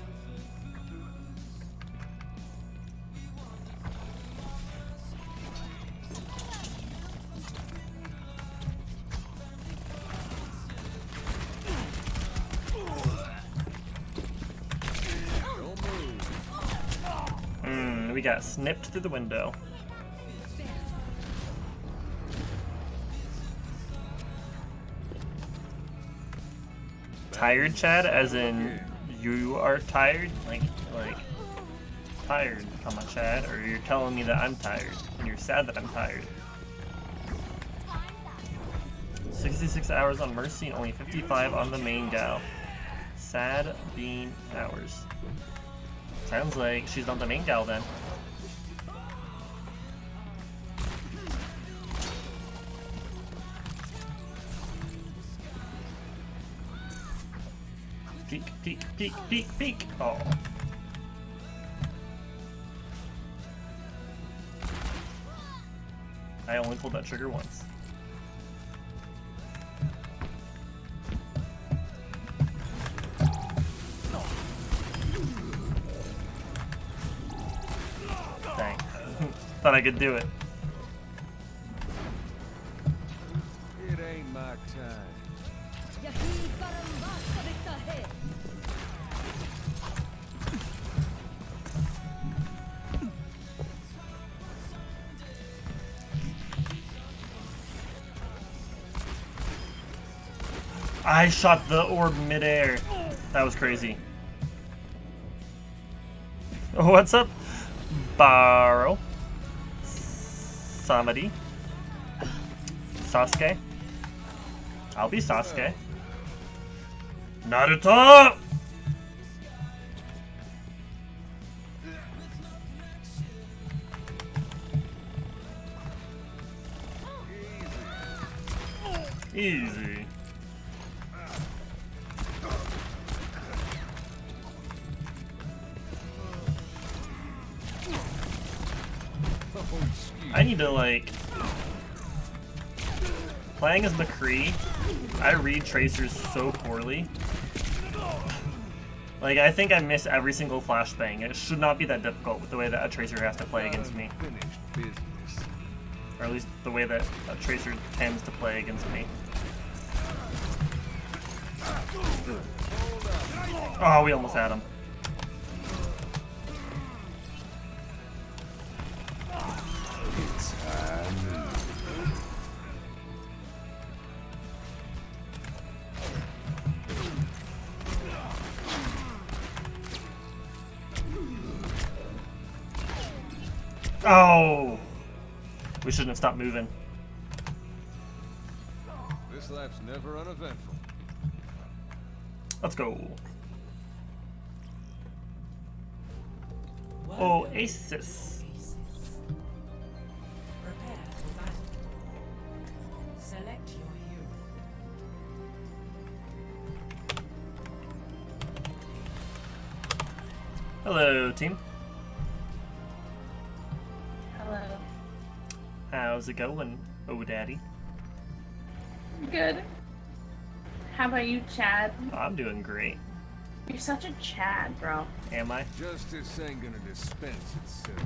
A: We got snipped through the window. Tired, Chad? As in, you are tired? Like tired, Chad? Or you're telling me that I'm tired, and you're sad that I'm tired? 66 hours on Mercy, only 55 on the main gal. Sad bean hours. Sounds like she's not the main gal then. Peek, peek, peek, peek, peek. Oh. I only pulled that trigger once. Dang. Thought I could do it.
C: It ain't my time.
A: I shot the orb midair. That was crazy. What's up, Baro? Samadi? Sasuke? I'll be Sasuke. Naruto! Easy. I need to, like... Playing as McCree, I read tracers so poorly. Like, I think I miss every single flashbang. It should not be that difficult with the way that a tracer has to play against me. Or at least the way that a tracer tends to play against me. Oh, we almost had him. Oh! We shouldn't have stopped moving.
C: This life's never uneventful.
A: Let's go. Oasis.
D: Prepare for battle. Select your hero.
A: Hello, team.
I: Hello.
A: How's it going, oh daddy?
I: Good. How about you, Chad?
A: I'm doing great.
I: You're such a Chad, bro.
A: Am I?
C: Justice ain't gonna dispense itself.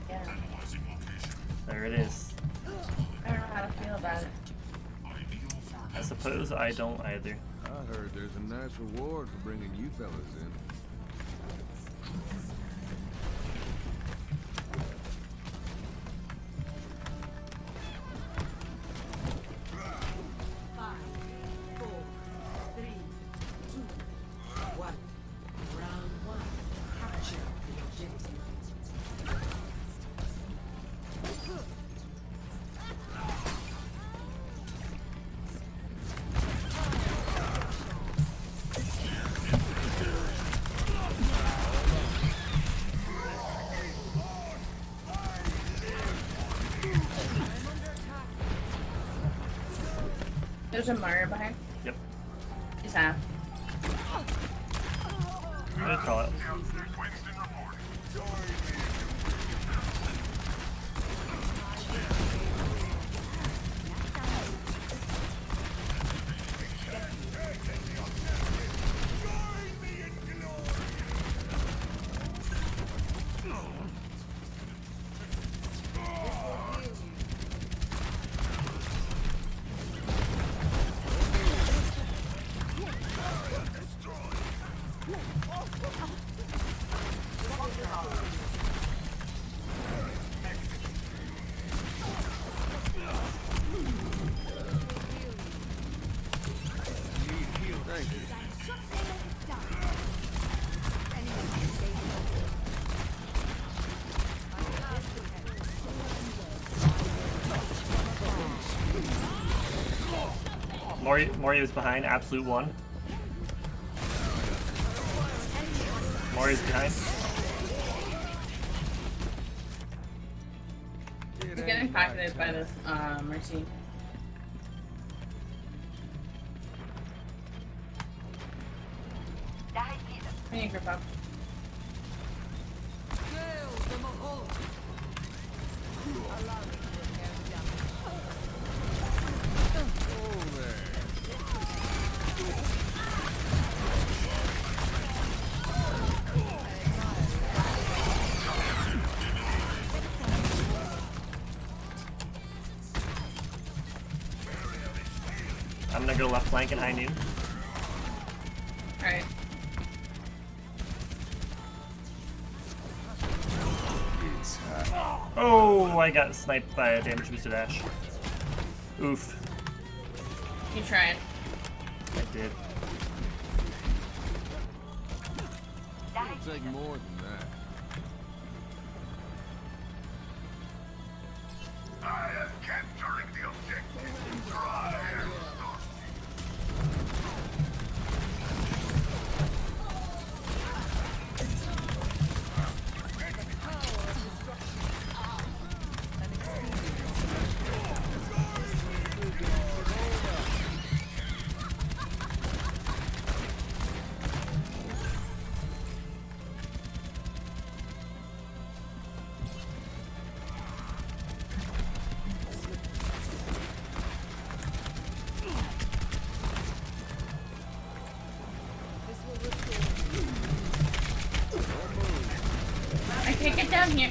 I: Yeah.
A: There it is.
I: I don't know how to feel about it.
A: I suppose I don't either.
C: I heard there's a nice reward for bringing you fellas in.
I: There's a Mario behind.
A: Yep.
I: He's half.
A: Good call it. Mario's behind, absolute one. Mario's behind.
I: He's getting pocketed by this Mercy. I need to grip up.
A: I'm gonna go left flank and high noon.
I: Alright.
A: Oh, I got sniped by a damage boosted Ash. Oof.
I: You tried.
A: I did.
C: It'll take more than that.
G: I am capturing the objective. Try and stop.
I: I can't get down here.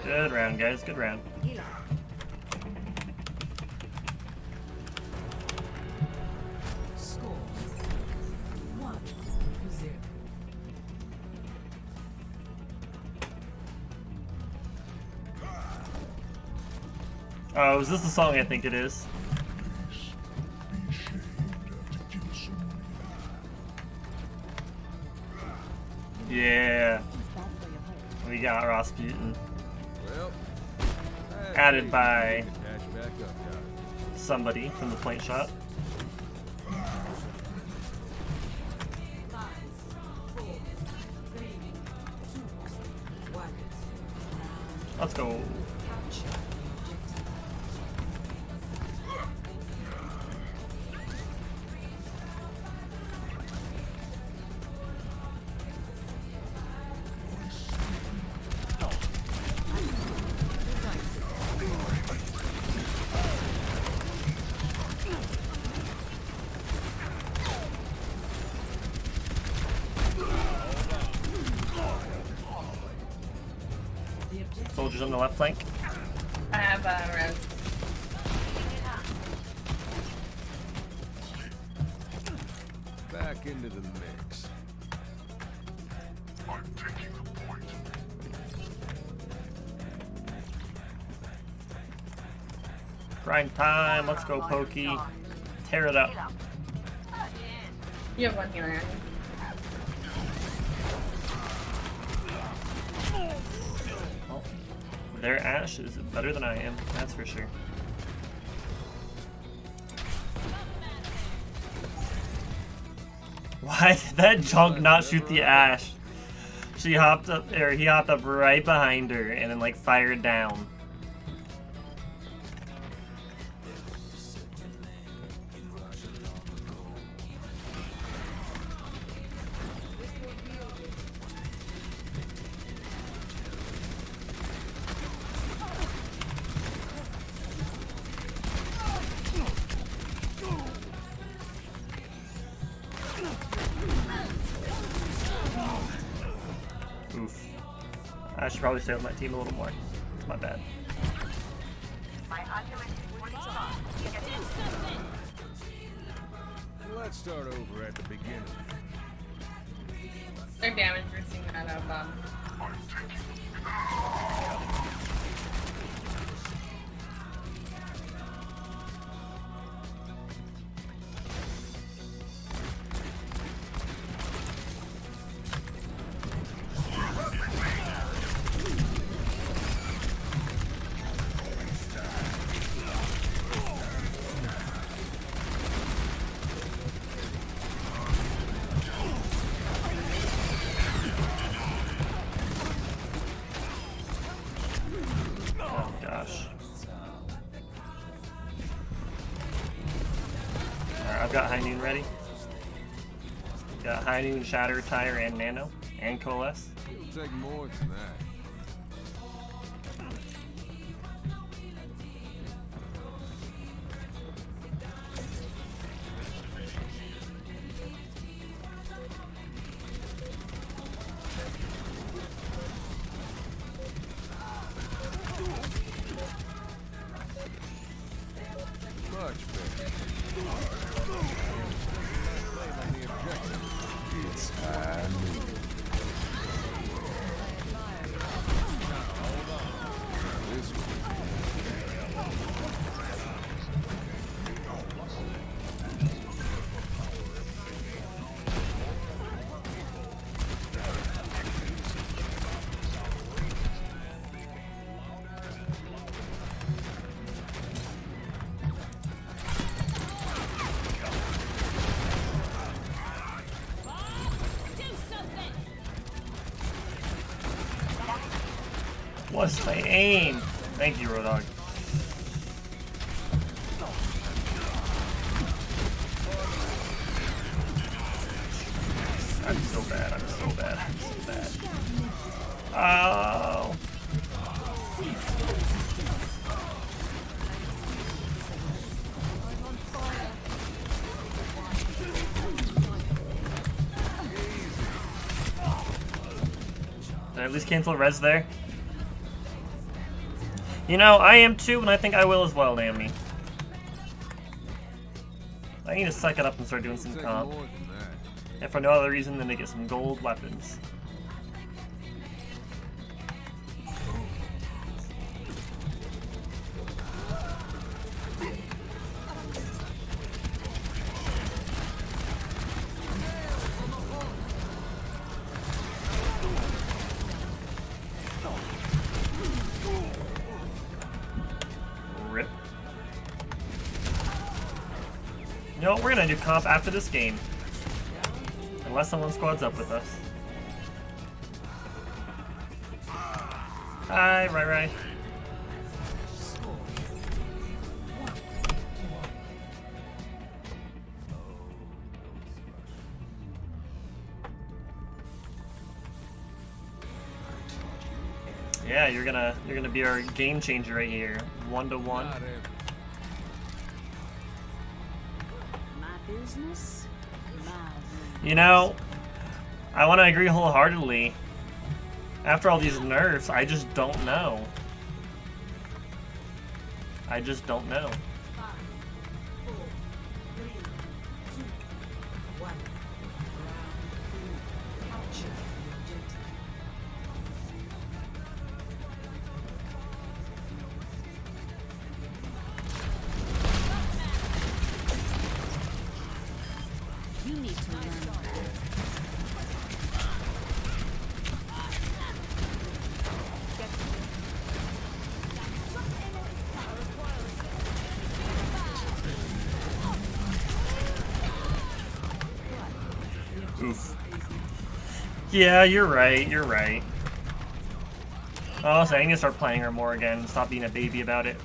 A: Good round, guys. Good round.
D: Score 1-0.
A: Oh, is this the song I think it is? Yeah. We got Rasputin.
C: Well,
A: Added by
C: dash back up, guys.
A: somebody from the point shot.
D: 5, 4, 3, 2, 1.
A: Let's go.
D: Capture the objective.
A: Soldiers on the left flank.
I: I have res.
C: Back into the mix.
G: I'm taking the point.
A: Grind time. Let's go, Pokey. Tear it up.
I: You have one healer.
A: Well, their Ashe is better than I am. That's for sure. Why did that junk not shoot the Ashe? She hopped up, or he hopped up right behind her and then like fired down. Oof. I should probably stay with my team a little more. It's my bad.
H: Let's start over at the beginning.
I: Their damage boosting that out bomb.
A: Oh gosh. Alright, I've got High Noon ready. Got High Noon, Shatter, Tire, and Nano, and Coalesce.
H: It'll take more than that. Much better. On the objective. It's this one.
A: What's my aim? Thank you, Rodog. I'm so bad, I'm so bad, I'm so bad. Oh. Did I at least cancel res there? You know, I am too, and I think I will as well, Naomi. I need to suck it up and start doing some
H: Take
A: comp.
H: more than that.
A: If for no other reason than to get some gold weapons. Rip. You know what, we're gonna do comp after this game. Unless someone squads up with us. Hi, Rai. Yeah, you're gonna be our game changer right here. 1-to-1.
H: Not every.
E: My business, my rules.
A: You know, I want to agree wholeheartedly. After all these nerfs, I just don't know. I just don't know. Oof. Yeah, you're right. You're right. Oh, so I need to start playing her more again. Stop being a baby about it.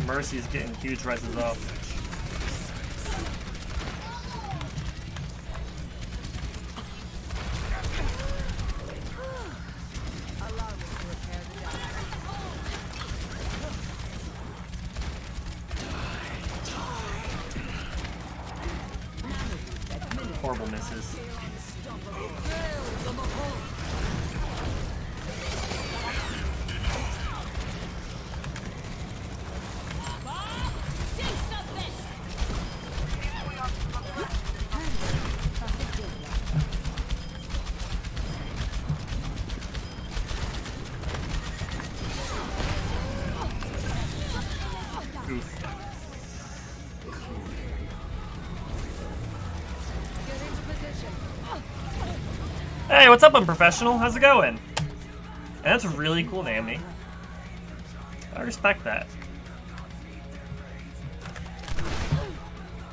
A: Mercy's getting huge rises up. Horrible misses. Hey, what's up, unprofessional? How's it going? And that's really cool, Naomi. I respect that.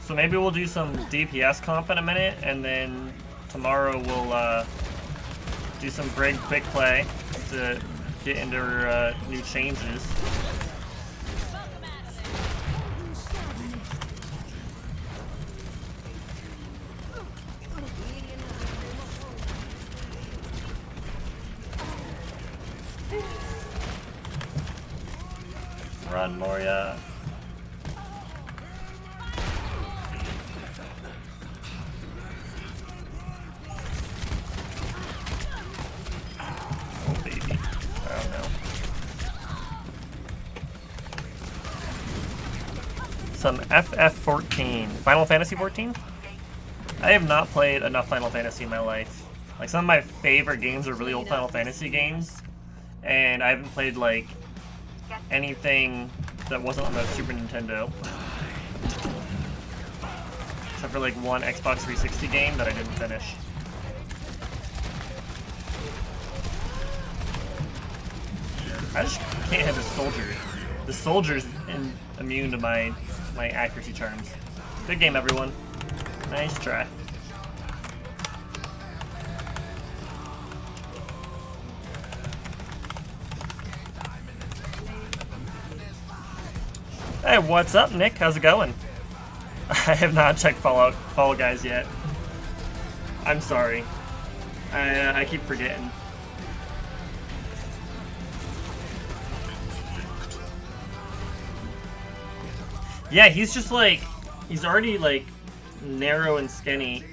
A: So maybe we'll do some DPS comp in a minute, and then tomorrow we'll do some quick play to get into new changes. Run, Moria. Oh, baby. I don't know. Some FF14. Final Fantasy 14? I have not played enough Final Fantasy in my life. Like, some of my favorite games are really old Final Fantasy games. And I haven't played, like, anything that wasn't on the Super Nintendo. Except for like one Xbox 360 game that I didn't finish. I just can't hit the soldier. The soldier's immune to my accuracy charms. Good game, everyone. Nice try. Hey, what's up, Nick? How's it going? I have not checked Fall Guys yet. I'm sorry. I keep forgetting. Yeah, he's just like, he's already like narrow and skinny.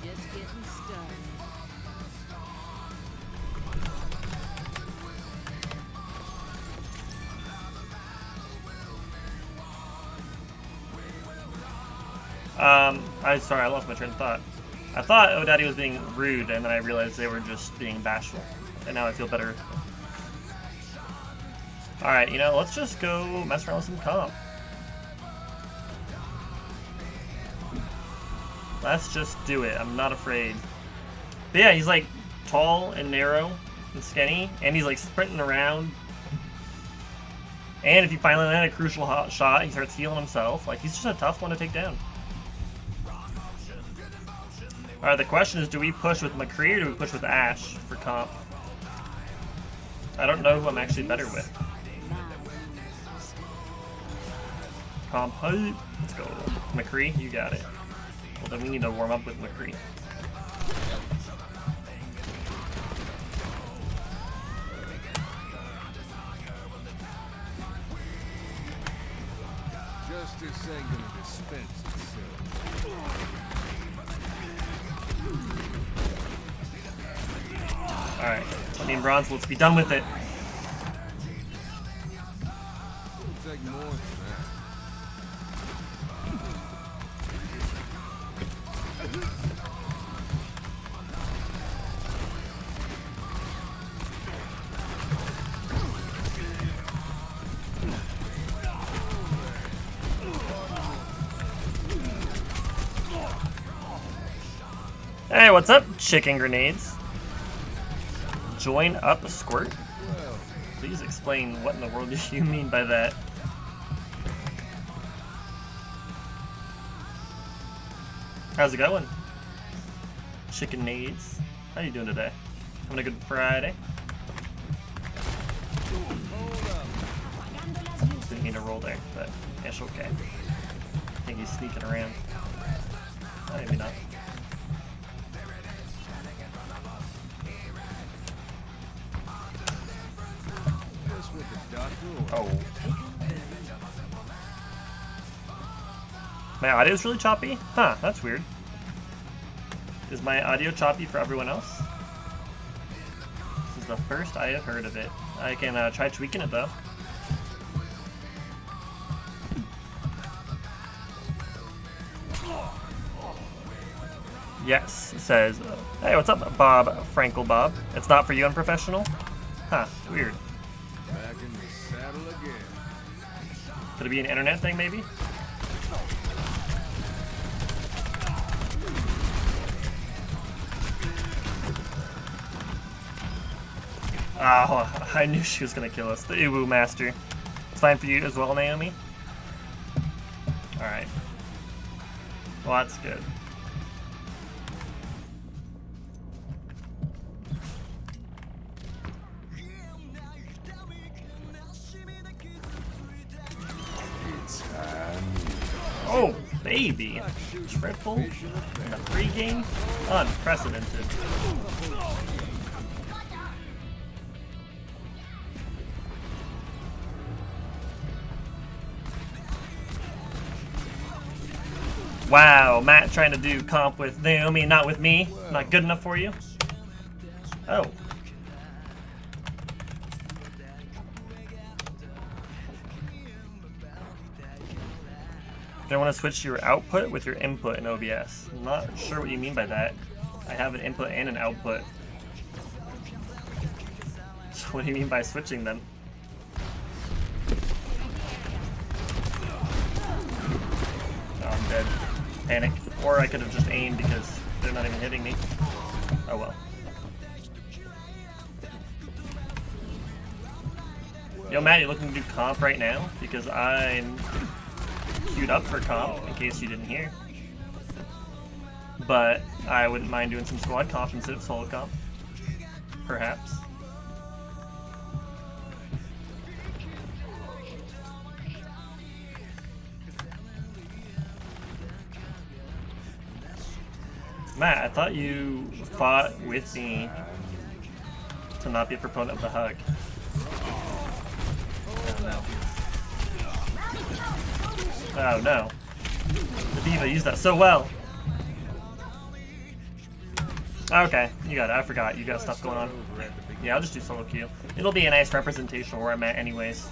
E: Just getting started.
A: Sorry, I lost my train of thought. I thought O'Daddy was being rude, and then I realized they were just being bashful. And now I feel better. Alright, you know, let's just go mess around with some comp. Let's just do it. I'm not afraid. But yeah, he's like tall and narrow and skinny, and he's like sprinting around. And if you finally land a crucial hot shot, he starts healing himself. Like, he's just a tough one to take down. Alright, the question is, do we push with McCree or do we push with Ashe for comp? I don't know who I'm actually better with. Comp hype. Let's go. McCree, you got it. Well, then we need to warm up with McCree.
H: Justice ain't gonna dispense itself.
A: Alright, I mean bronze, let's be done with it.
H: It'll take more than that.
A: Hey, what's up, chicken grenades? Join up a squirt? Please explain what in the world do you mean by that. How's it going? Chicken nades. How you doing today? Having a good Friday? Didn't mean to roll there, but it's okay. I think he's sneaking around. Oh, maybe not. Oh. My audio's really choppy? Huh, that's weird. Is my audio choppy for everyone else? This is the first I have heard of it. I can try tweaking it though. Yes, it says, hey, what's up, Bob Frankel Bob? It's not for you, unprofessional? Huh, weird.
H: Back in the saddle again.
A: Could it be an internet thing, maybe? Oh, I knew she was gonna kill us. The Uwu Master. It's fine for you as well, Naomi? Alright. Well, that's good. Oh, baby! Triple in the pregame? Unprecedented. Wow, Matt trying to do comp with Naomi, not with me. Not good enough for you? Oh. You don't want to switch your output with your input in OBS. I'm not sure what you mean by that. I have an input and an output. So what do you mean by switching them? Oh, I'm dead. Panic. Or I could have just aimed because they're not even hitting me. Oh well. Yo, Matt, you looking to do comp right now? Because I'm queued up for comp, in case you didn't hear. But I wouldn't mind doing some squad comp instead of solo comp. Perhaps. Matt, I thought you fought with me to not be a proponent of the hug. Oh no. The diva used that so well. Okay, you got it. I forgot. You got stuff going on. Yeah, I'll just do solo queue. It'll be a nice representation of where I'm at anyways.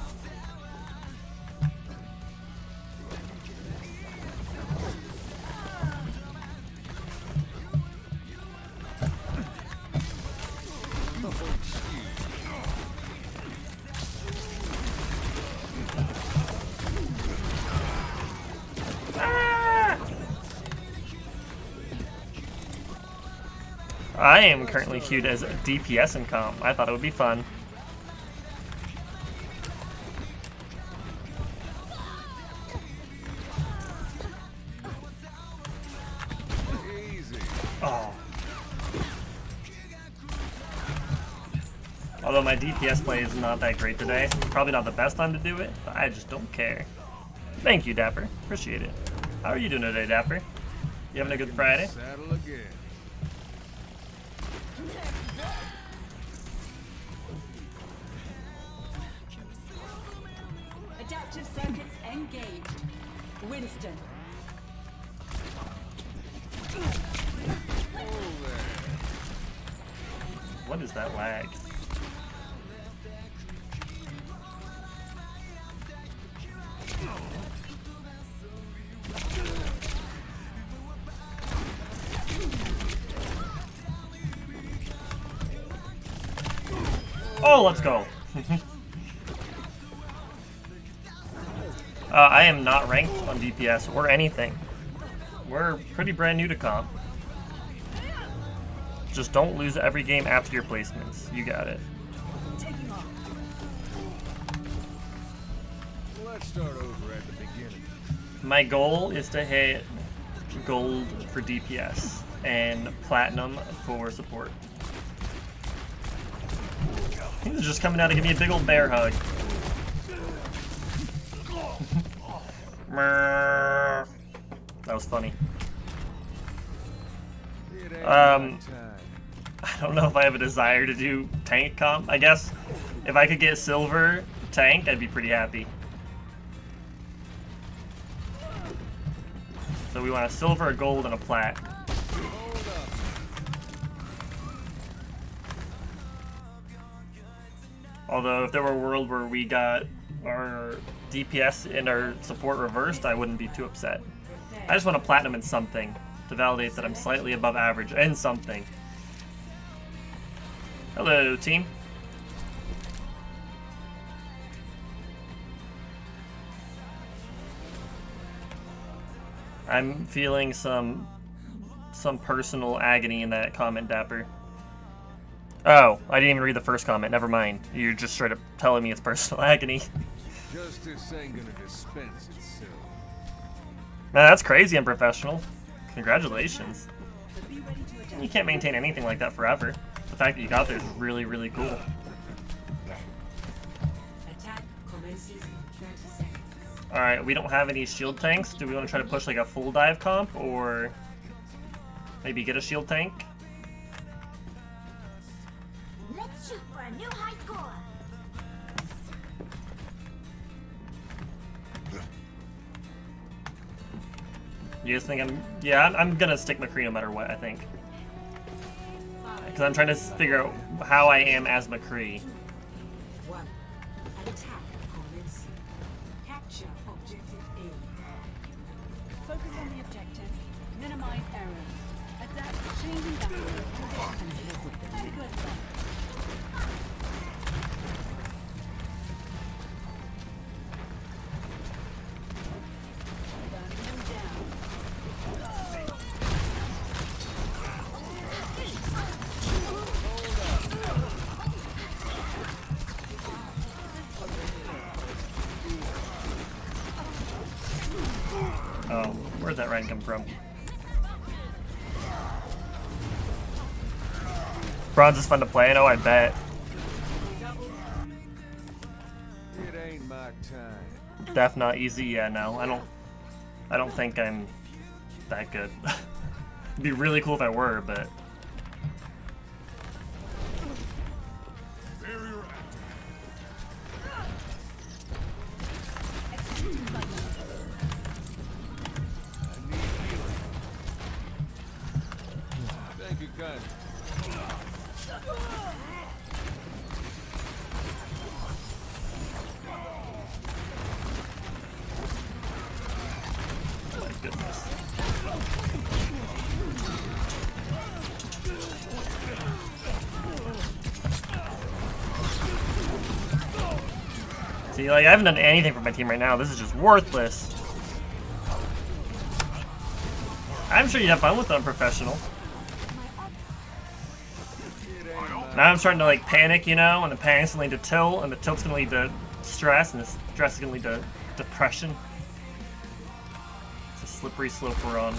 A: I am currently queued as a DPS in comp. I thought it would be fun. Oh. Although my DPS play is not that great today. Probably not the best time to do it, but I just don't care. Thank you, Dapper. Appreciate it. How are you doing today, Dapper? You having a good Friday?
H: Saddle again.
E: Adaptive circuits engaged. Winston.
A: What is that lag? Oh, let's go. I am not ranked on DPS or anything. We're pretty brand new to comp. Just don't lose every game after your placements. You got it.
H: Let's start over at the beginning.
A: My goal is to hit gold for DPS and platinum for support. He's just coming out to give me a big old bear hug. That was funny. I don't know if I have a desire to do tank comp. I guess if I could get silver tank, I'd be pretty happy. So we want a silver, a gold, and a plat. Although if there were a world where we got our DPS and our support reversed, I wouldn't be too upset. I just want a platinum in something to validate that I'm slightly above average in something. Hello, team. I'm feeling some personal agony in that comment, Dapper. Oh, I didn't even read the first comment. Never mind. You're just straight up telling me it's personal agony.
H: Justice ain't gonna dispense itself.
A: Man, that's crazy unprofessional. Congratulations. You can't maintain anything like that forever. The fact that you got there is really, really cool.
B: Attack commences in 30 seconds.
A: Alright, we don't have any shield tanks. Do we want to try to push like a full dive comp or maybe get a shield tank?
B: Let's shoot for a new high score.
A: You guys think I'm gonna stick McCree no matter what, I think. Because I'm trying to figure out how I am as McCree.
B: One. Attack commencing. Capture objective A.
E: Focus on the objective. Minimize errors. Adapt to changing battlefield conditions. Good luck. Burning them down.
A: Oh, where'd that rank come from? Bronze is fun to play, I know, I bet.
H: It ain't my time.
A: Def not easy, yeah, no. I don't think I'm that good. It'd be really cool if I were, but
G: Barrier
H: Thank you, kind.
A: oh my goodness. See, like, I haven't done anything for my team right now. This is just worthless. I'm sure you'd have fun with unprofessional. Now I'm starting to, like, panic, you know, and the panic's gonna lead to tilt, and the tilt's gonna lead to stress, and the stress is gonna lead to depression. It's a slippery slope we're on.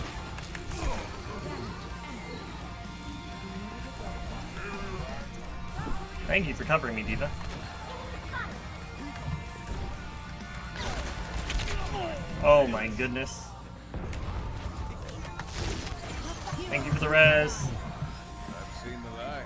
A: Thank you for covering me, Diva. Oh my goodness. Thank you for the res.
H: I've seen the light.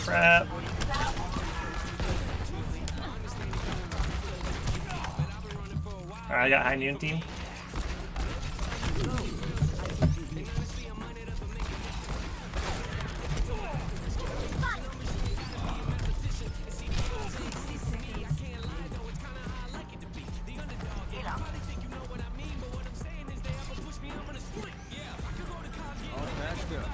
A: Crap. Alright, I got high noon team.
H: All patched up.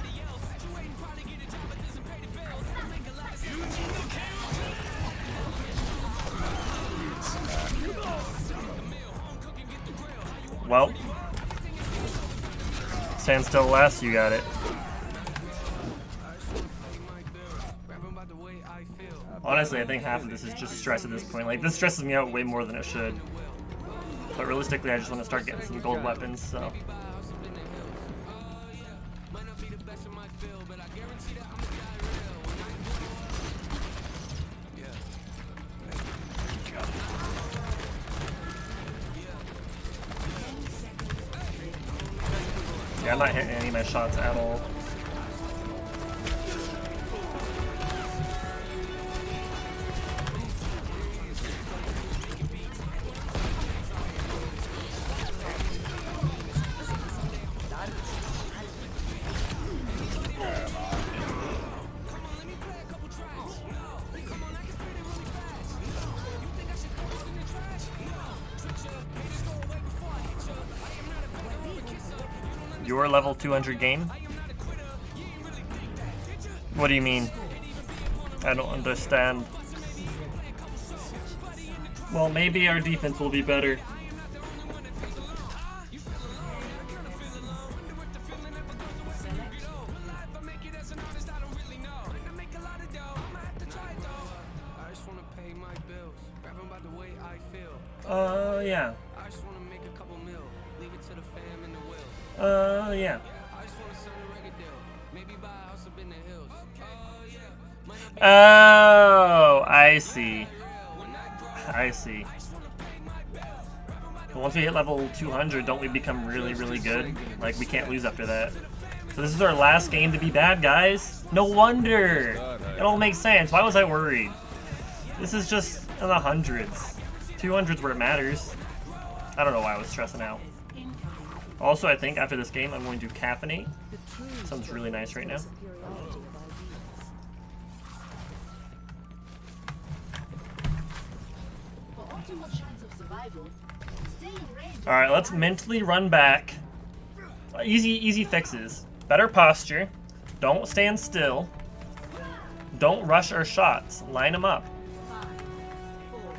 A: Well, stand still last, you got it. Honestly, I think half of this is just stress at this point. Like, this stresses me out way more than it should. But realistically, I just want to start getting some gold weapons, so. Yeah, I'm not hitting any of my shots at all. Your level 200 game? What do you mean? I don't understand. Well, maybe our defense will be better. Yeah. Yeah. Oh, I see. I see. But once we hit level 200, don't we become really, really good? Like, we can't lose after that. So this is our last game to be bad, guys. No wonder. It all makes sense. Why was I worried? This is just in the hundreds. 200's where it matters. I don't know why I was stressing out. Also, I think after this game, I'm going to caffeinate. Sounds really nice right now. Alright, let's mentally run back. Easy fixes. Better posture. Don't stand still. Don't rush our shots. Line them up.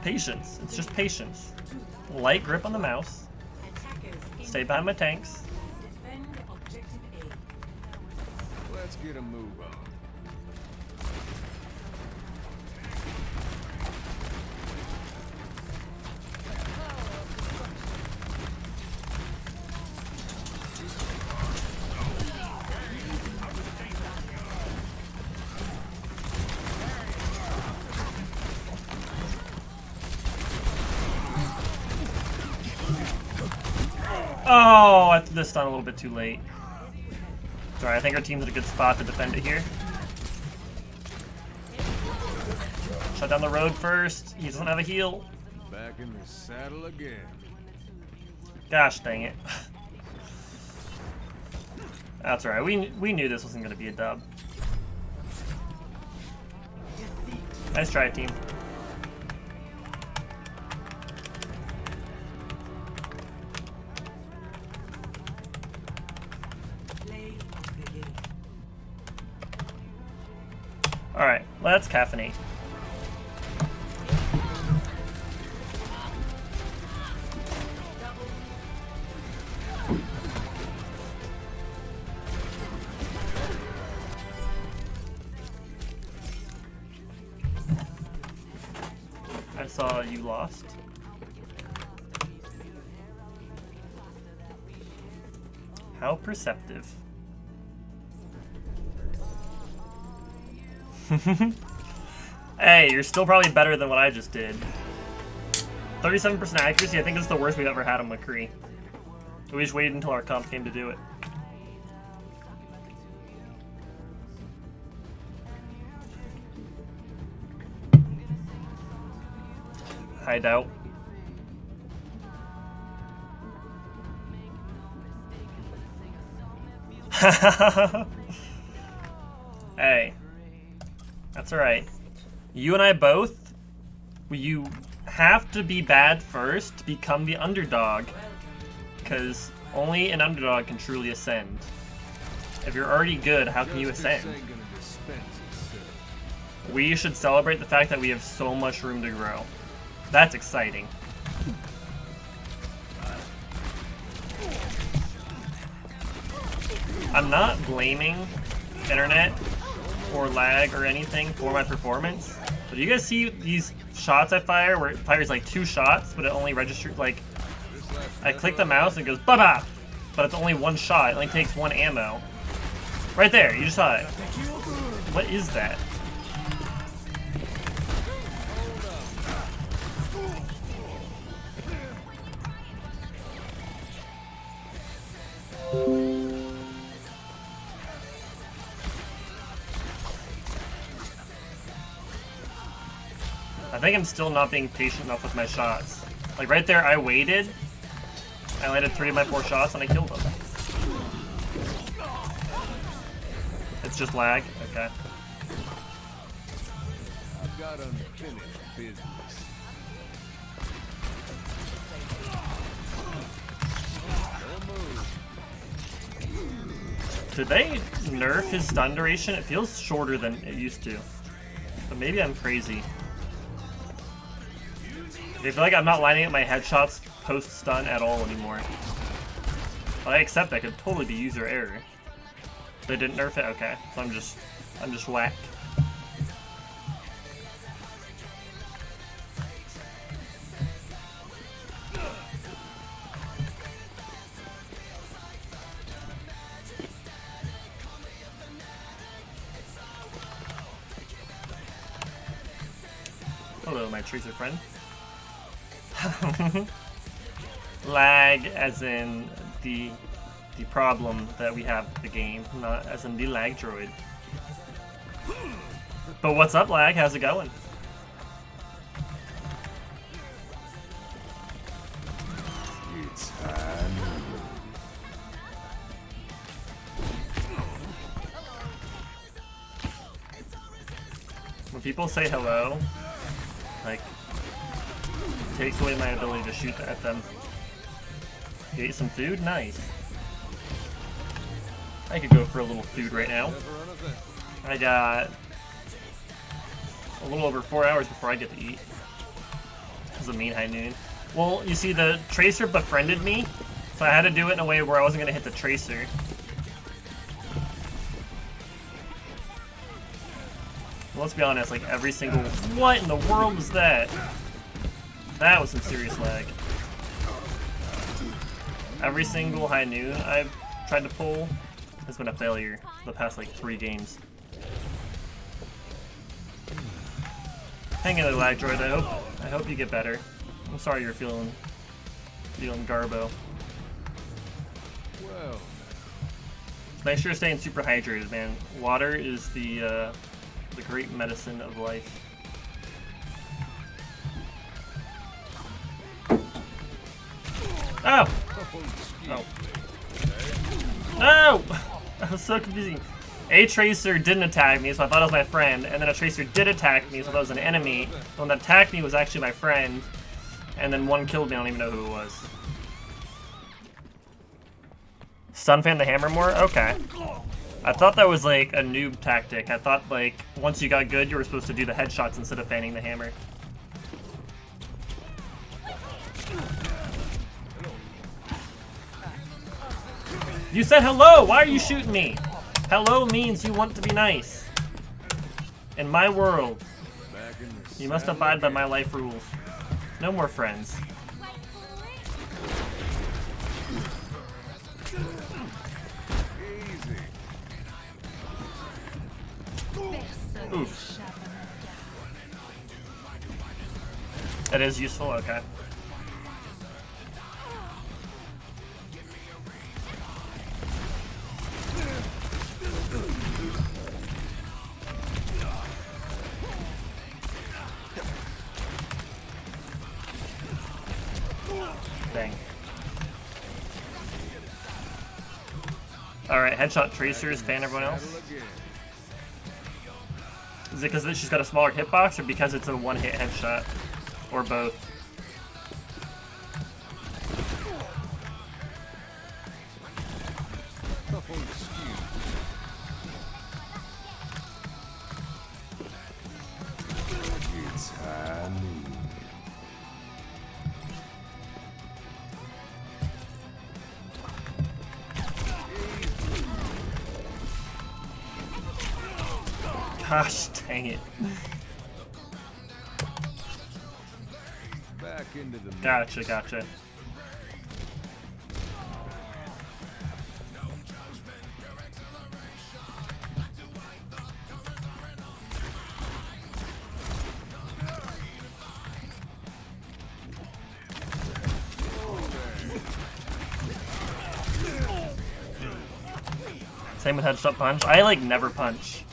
A: Patience. It's just patience. Light grip on the mouse. Stay behind my tanks.
H: Let's get a move on.
A: Oh, I threw this stun a little bit too late. Sorry, I think our team's in a good spot to defend it here. Shut down the road first. He doesn't have a heal.
H: Back in the saddle again.
A: Gosh dang it. That's alright. We knew this wasn't going to be a dub. Nice try, team. Alright, let's caffeinate. I saw you lost. How perceptive. Hey, you're still probably better than what I just did. 37% accuracy, I think it's the worst we've ever had on McCree. We just waited until our comp came to do it. hideout. Hey, that's alright. You and I both, you have to be bad first to become the underdog, because only an underdog can truly ascend. If you're already good, how can you ascend? We should celebrate the fact that we have so much room to grow. That's exciting. I'm not blaming internet or lag or anything for my performance, but do you guys see these shots I fire where it fires like 2 shots, but it only registers like, I click the mouse and it goes ba-ba, but it's only 1 shot. It only takes 1 ammo. Right there, you just saw it. What is that? I think I'm still not being patient enough with my shots. Like right there, I waited. I landed 3 of my 4 shots and I killed them. It's just lag? Okay.
H: I've got unfinished business.
A: Did they nerf his stun duration? It feels shorter than it used to. But maybe I'm crazy. I feel like I'm not lining up my headshots post-stun at all anymore. But I accept that could totally be user error. They didn't nerf it? Okay. So I'm just whacked. Hello, my tracer friend. Lag as in the problem that we have with the game, not as in the lag droid. But what's up, lag? How's it going?
H: It's time.
A: When people say hello, like, it takes away my ability to shoot at them. You ate some food? Nice. I could go for a little food right now. I got a little over 4 hours before I get to eat. This is a mean high noon. Well, you see, the tracer befriended me, so I had to do it in a way where I wasn't going to hit the tracer. Well, let's be honest, like every single... What in the world was that? That was some serious lag. Every single high noon I've tried to pull has been a failure for the past like 3 games. Hang in there, lag droid. I hope you get better. I'm sorry you're feeling garbo.
H: Well,
A: Make sure you're staying super hydrated, man. Water is the great medicine of life. Oh! Oh. No! That was so confusing. A tracer didn't attack me, so I thought it was my friend, and then a tracer did attack me, so I thought it was an enemy. The one that attacked me was actually my friend, and then one killed me, I don't even know who it was. Stun fan the hammer more? Okay. I thought that was like a noob tactic. I thought like once you got good, you were supposed to do the headshots instead of fanning the hammer. You said hello! Why are you shooting me? Hello means you want to be nice. In my world, you must abide by my life rules. No more friends. Oof. That is useful, okay. Dang. Alright, headshot tracers, fan everyone else. Is it because she's got a smaller hitbox or because it's a one-hit headshot? Or both? Gosh dang it.
H: Back into the
A: Gotcha, gotcha. Same with headshot punch. I like never punch.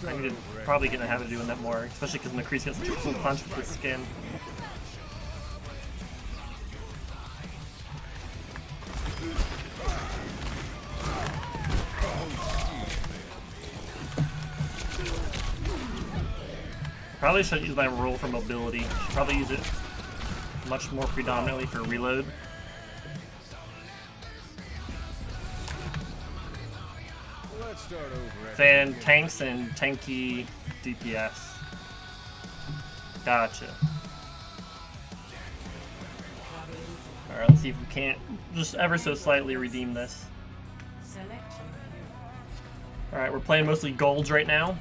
A: I need to probably get in the habit of doing that more, especially because McCree's got such a cool punch with his skin. Probably shouldn't use my roll for mobility. Should probably use it much more predominantly for reload. Fan tanks and tanky DPS. Gotcha. Alright, let's see if we can't just ever so slightly redeem this. Alright, we're playing mostly golds right now.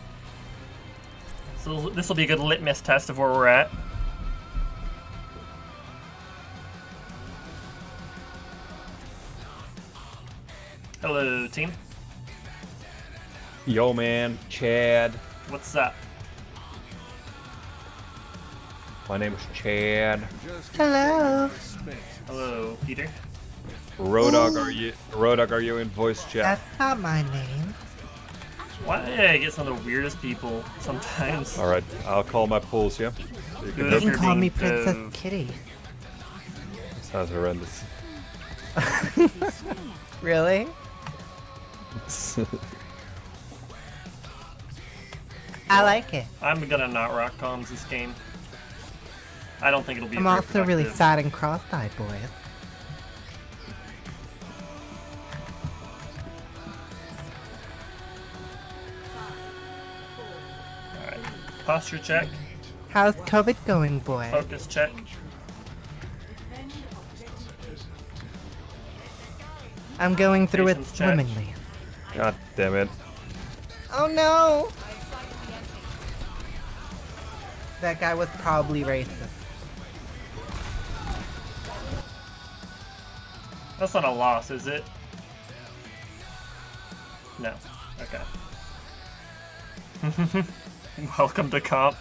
A: So this will be a good litmus test of where we're at. Hello, team.
J: Yo, man, Chad.
A: What's up?
J: My name is Chad.
E: Hello.
A: Hello, Peter.
J: Rodog, are you in voice chat?
E: That's not my name.
A: Why do I get some of the weirdest people sometimes?
J: All right, I'll call my pools, yeah? So you can
A: Good.
E: You
J: hook.
E: can call me
A: Being
E: Princess
A: dove.
E: Kitty.
J: Sounds horrendous.
E: Really? I like it.
A: I'm gonna not rock comms this game. I don't think it'll be.
E: I'm
A: very
E: also really
A: productive.
E: sad and cross-eyed, boys.
A: Alright. Posture check.
E: How's COVID going, boy?
A: Focus check.
E: I'm going through it
A: Patience check.
E: swimmingly.
J: God damn it.
E: Oh no! That guy was probably racist.
A: That's not a loss, is it? No. Okay. Welcome to comp.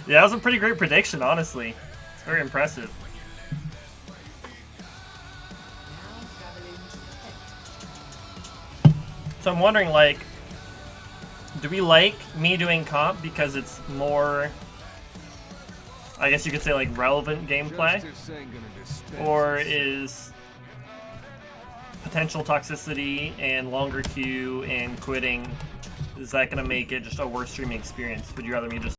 A: Yeah, that was a pretty great prediction, honestly. It's very impressive. So I'm wondering, like, do we like me doing comp because it's more, I guess you could say, like, relevant gameplay? Or is potential toxicity and longer queue and quitting, is that going to make it just a worse streaming experience? Would you rather me just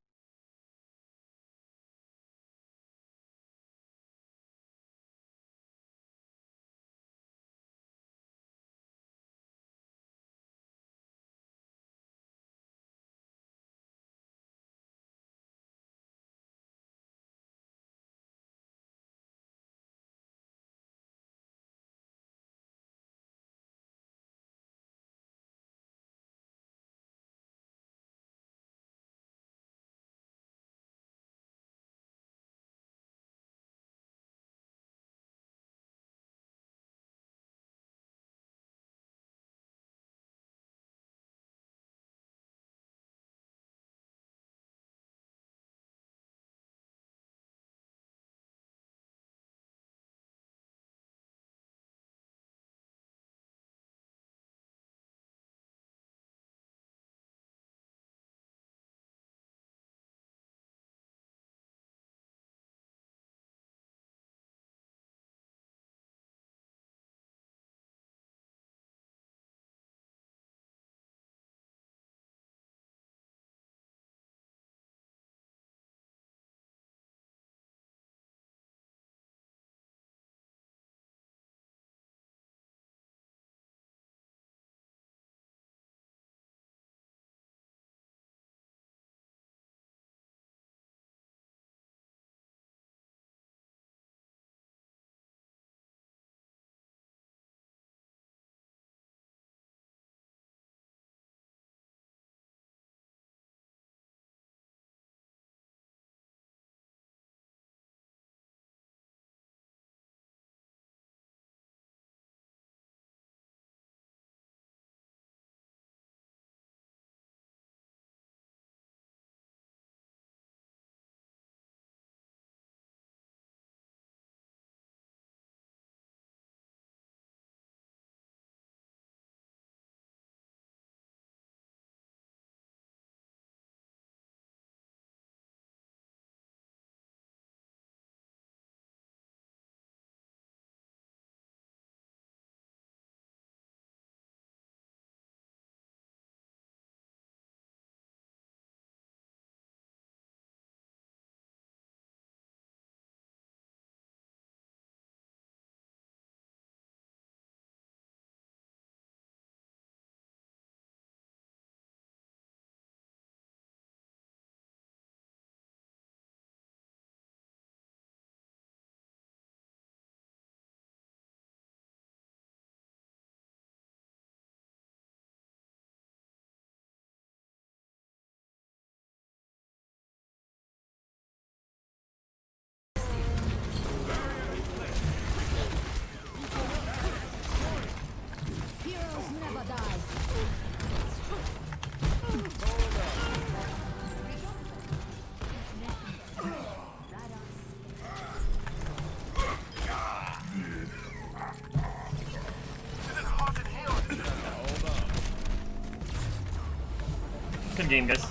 A: Good game, guys.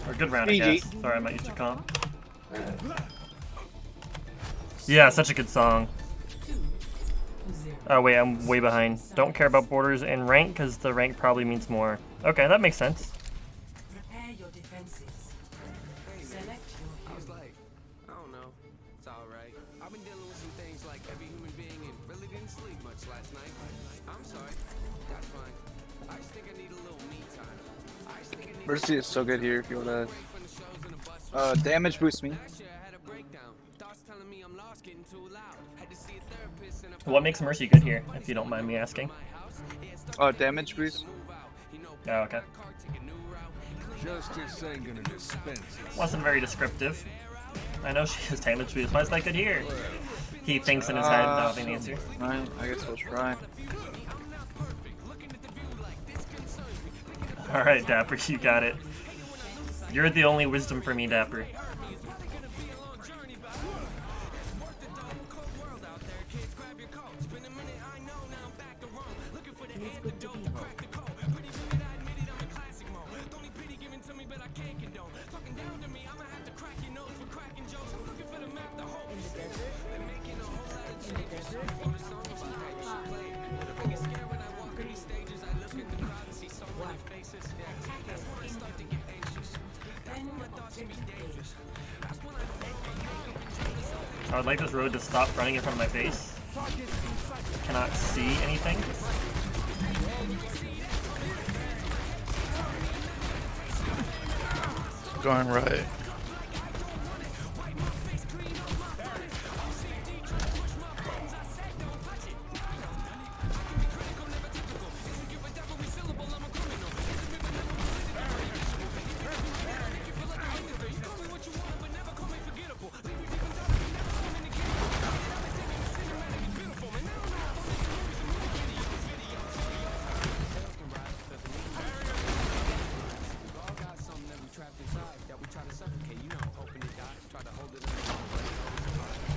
A: Or good round, I
F: GG.
A: guess. Sorry, I'm not used to comp. Yeah, such a good song. Oh wait, I'm way behind. Don't care about borders and rank because the rank probably means more. Okay, that makes sense.
D: Prepare your defenses. Select
C: I
D: your
C: was like, I don't know. It's alright. I've been dealing with some things like every human being and really didn't sleep much last night. I'm sorry. That's fine. I just think I need a little me time. I just think I need
F: Mercy is so good here if you wanna damage boost me.
C: last year I had a breakdown. Thoughts telling me I'm lost, getting too loud. Had to see a therapist and
A: What makes Mercy good here, if you don't mind me asking?
F: Damage boost.
A: Oh, okay.
H: Justice ain't gonna dispense it.
A: Wasn't very descriptive. I know she has damage boost. Why is that good here? He thinks in his head, not having the answer.
F: Right, I guess we'll try.
A: Alright, Dapper, you got it. You're the only wisdom for me, Dapper. I would like this road to stop running in front of my face. Cannot see anything.
K: Going right.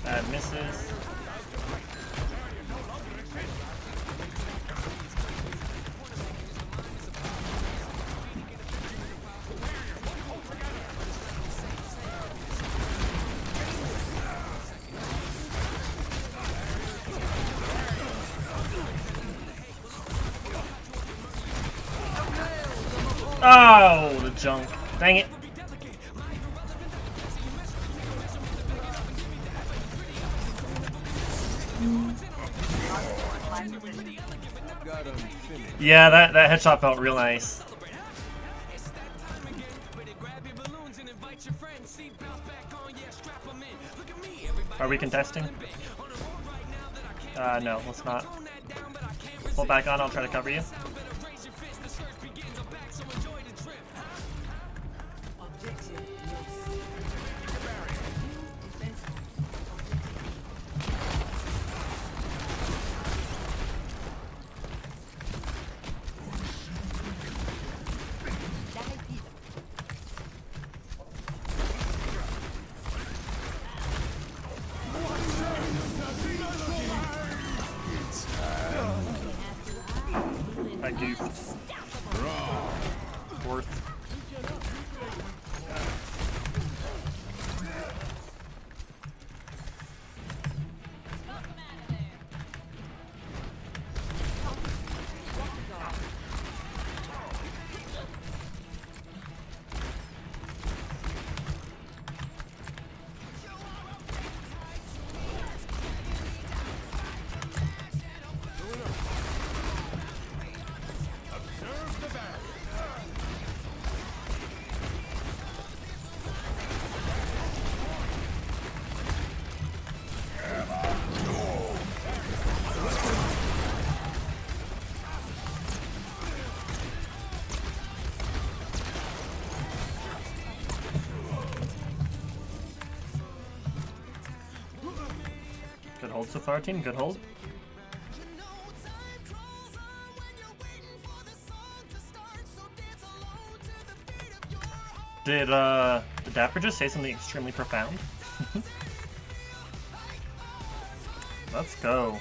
A: Bad misses. Oh, the junk. Dang it. Yeah, that headshot felt real nice. Are we contesting? No, let's not. Pull back on, I'll try to cover you. I goofed. Worth. Good hold so far, team. Good hold. Did Dapper just say something extremely profound? Let's go.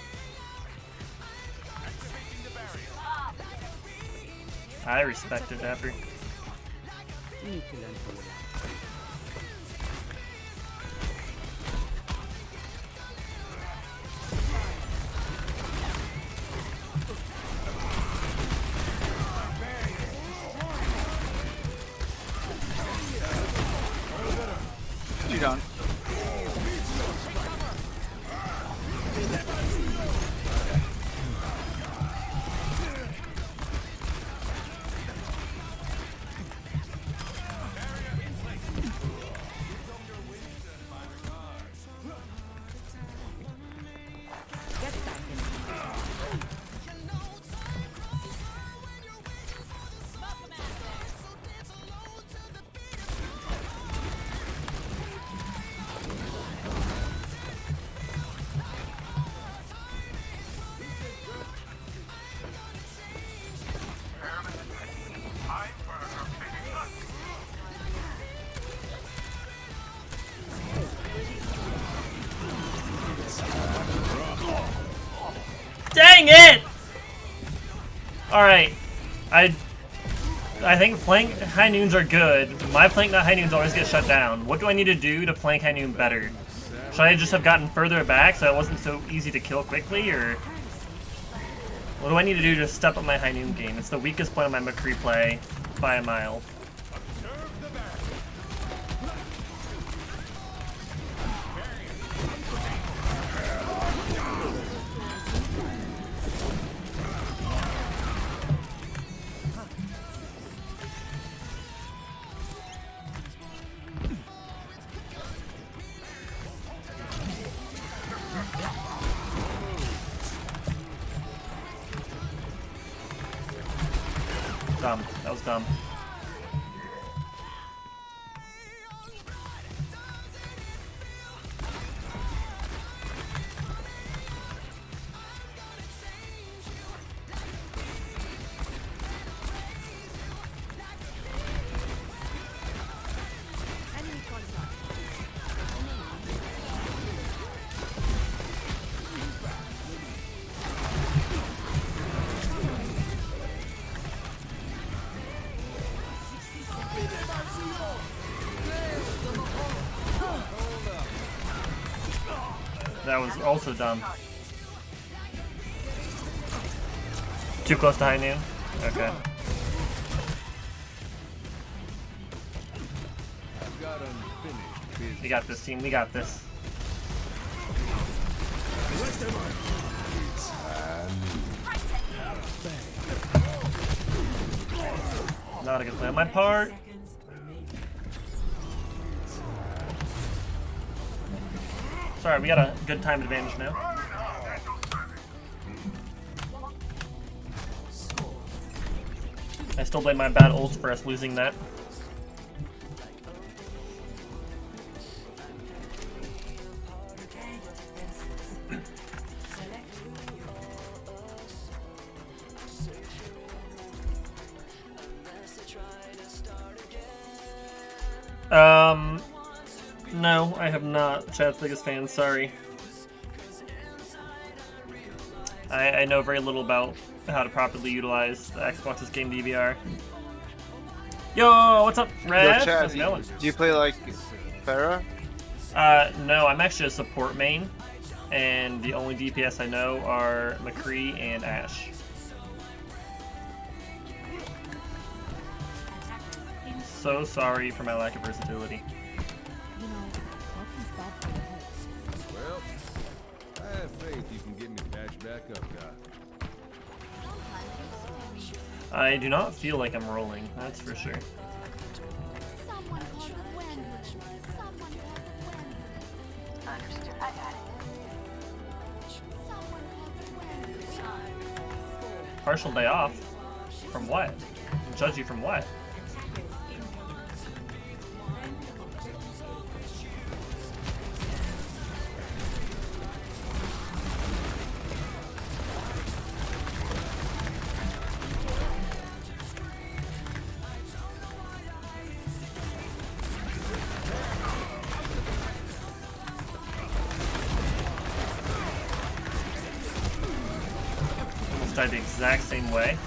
A: I respect it, Dapper.
D: You need to learn to relax.
F: You done.
D: Get back in.
G: Time burner picking up.
A: Dang it! Alright. I think flank high noons are good. My flank not high noons always get shut down. What do I need to do to flank high noon better? Should I just have gotten further back so it wasn't so easy to kill quickly, or what do I need to do to step up my high noon game? It's the weakest point of my McCree play by a mile. Dumb. That was dumb. That was also dumb. Too close to high noon? Okay.
H: I've got unfinished business.
A: We got this, team. We got this. Not a good play on my part. Sorry, we got a good time advantage now. I still blame my bad ults for us losing that. No, I have not. Chat's biggest fan, sorry. I know very little about how to properly utilize the Xbox's game DVR. Yo, what's up, Red?
F: Yo, Chad,
A: How's it going?
F: do you play like Pharah?
A: No, I'm actually a support main, and the only DPS I know are McCree and Ashe. So sorry for my lack of versatility.
H: Well, I have faith you can get me patched back up, Doc.
A: I do not feel like I'm rolling, that's for sure.
B: Someone called it when. Someone called it when. Understood. I got it. Someone called it when.
A: Partial day off? From what? Judge you from what? The exact same way.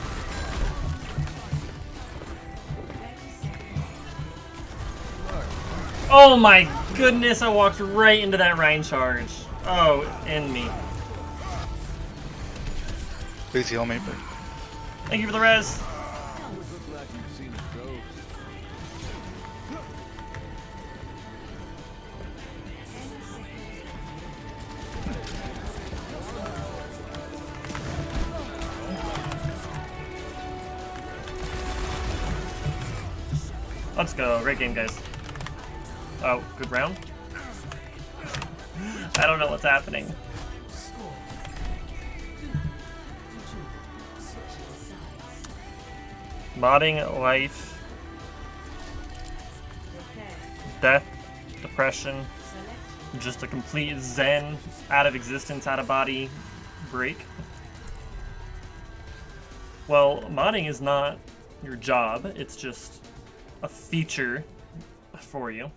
A: Oh my goodness, I walked right into that Rhine charge. Oh, in me.
F: Please heal me.
A: Thank you for the res.
H: Look like you've seen a ghost.
A: Let's go. Great game, guys. Oh, good round? I don't know what's happening. Modding, life, death, depression, just a complete zen, out of existence, out of body break. Well, modding is not your job, it's just a feature for you.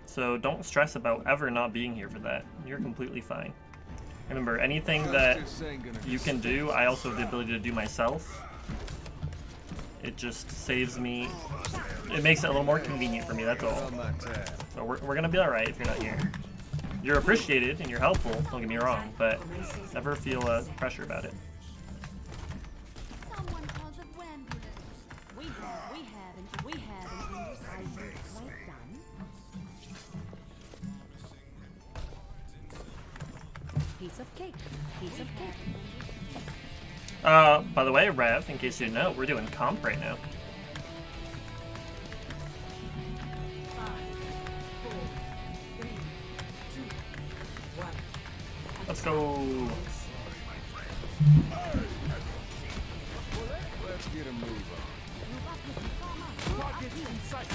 A: So don't stress about ever not being here for that. You're completely fine. Remember, anything that you can do, I also have the ability to do myself. It just saves me, it makes it a little more convenient for me, that's all. So we're gonna be alright if you're not here. You're appreciated and you're helpful, don't get me wrong, but never feel pressure about it.
E: Someone called the ambulance. We have an undersized quite done. Piece of cake. Piece of cake.
A: By the way, Rev, in case you didn't know, we're doing comp right now.
D: 5, 4, 3, 2, 1.
A: Let's go.
H: Let's get a move on.
D: Target in sight.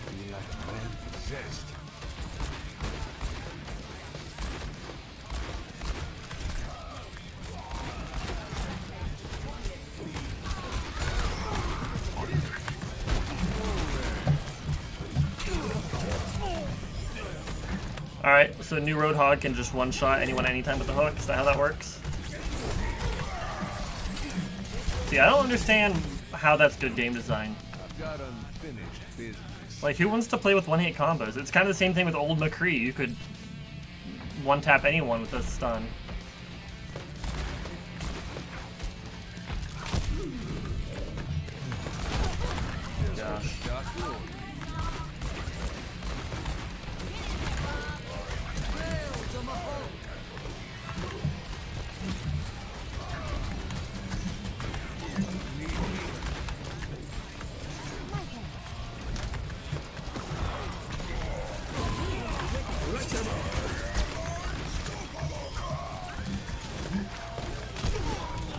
H: Be like man possessed.
A: Alright, so new Roadhog can just one-shot anyone anytime with the hook. Is that how that works? See, I don't understand how that's good game design.
H: I've got unfinished business.
A: Like, who wants to play with one-hit combos? It's kind of the same thing with old McCree. You could one-tap anyone with a stun. Gosh.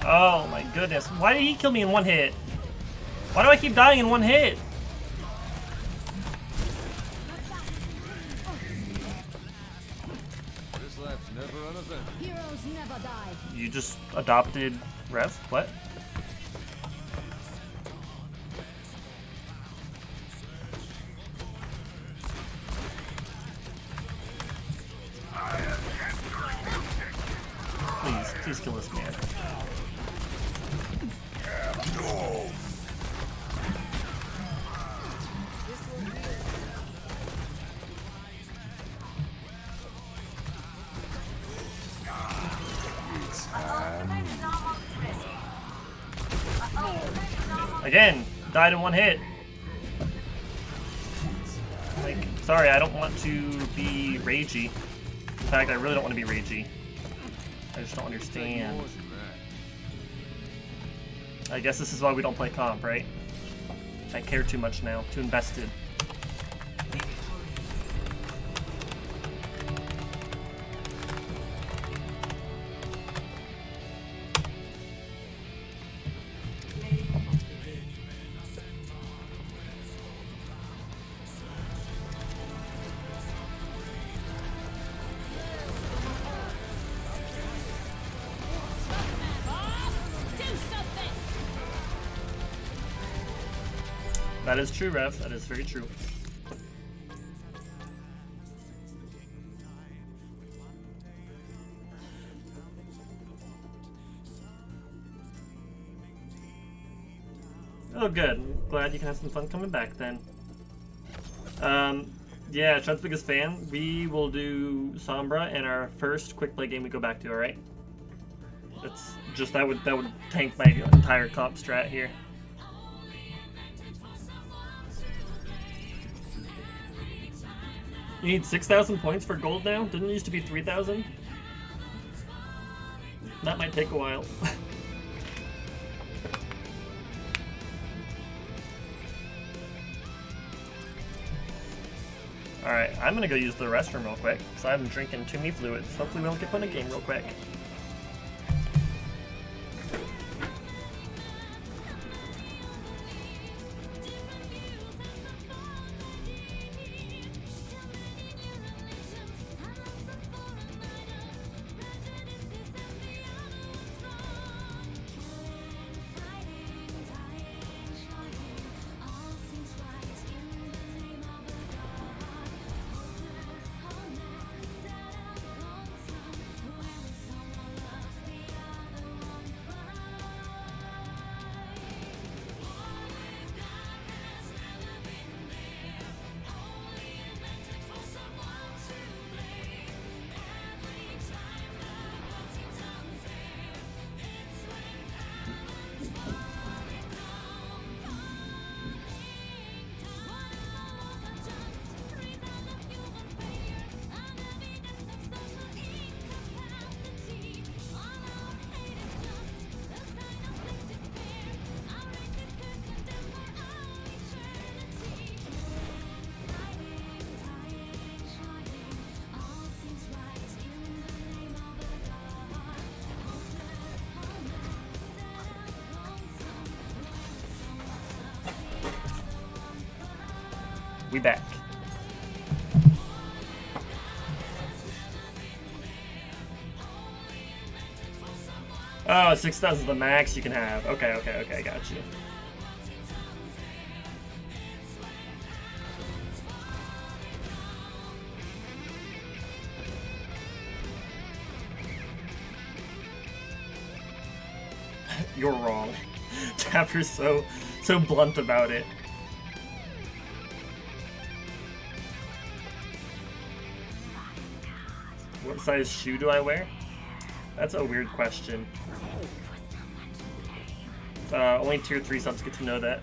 A: Oh my goodness. Why did he kill me in one hit? Why do I keep dying in one hit?
H: This life's never uneventful.
E: Heroes never die.
A: You just adopted Rev? What? Please kill this man. Again, died in one hit. Like, sorry, I don't want to be ragey. In fact, I really don't want to be ragey. I just don't understand. I guess this is why we don't play comp, right? I care too much now, too invested. That is true, Rev. That is very true. Oh, good. I'm glad you can have some fun coming back then. Yeah, Chud's biggest fan. We will do Sombra in our first quick play game we go back to, alright? That's just that would tank my entire comp strat here. You need 6,000 points for gold now? Didn't it used to be 3,000? That might take a while. Alright, I'm gonna go use the restroom real quick, because I'm drinking too many fluids. Hopefully we don't get put in a game real quick. We back. Oh, 6,000 is the max you can have. Okay, got you. You're wrong. Tapper's so blunt about it. What size shoe do I wear? That's a weird question. Only tier 3 subs get to know that.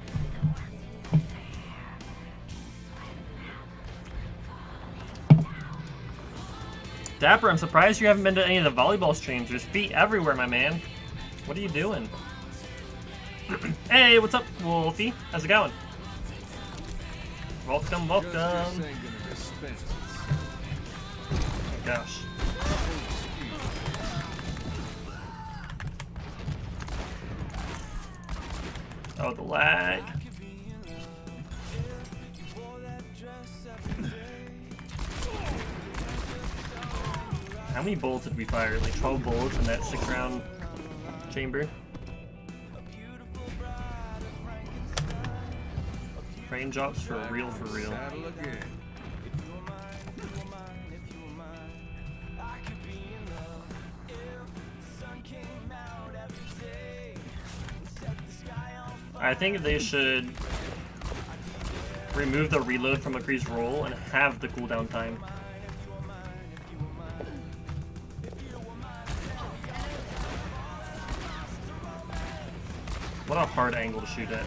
A: Dapper, I'm surprised you haven't been to any of the volleyball streams. There's feet everywhere, my man. What are you doing? Hey, what's up, Wolfie? How's it going? Welcome, welcome. Oh gosh. Oh, the lag. How many bullets did we fire? Like 12 bullets in that 6-round chamber? Frame drops for real, for real. I think they should remove the reload from McCree's roll and have the cooldown time. What a hard angle to shoot at.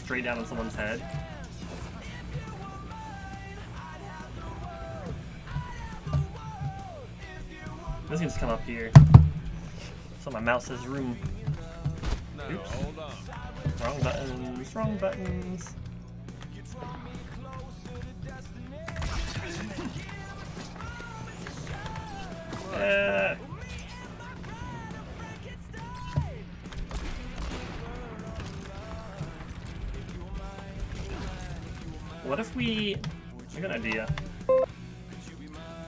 A: Straight down on someone's head. This needs to come up here. So my mouse has room. Oops. Wrong buttons, wrong buttons. What if we... I got an idea.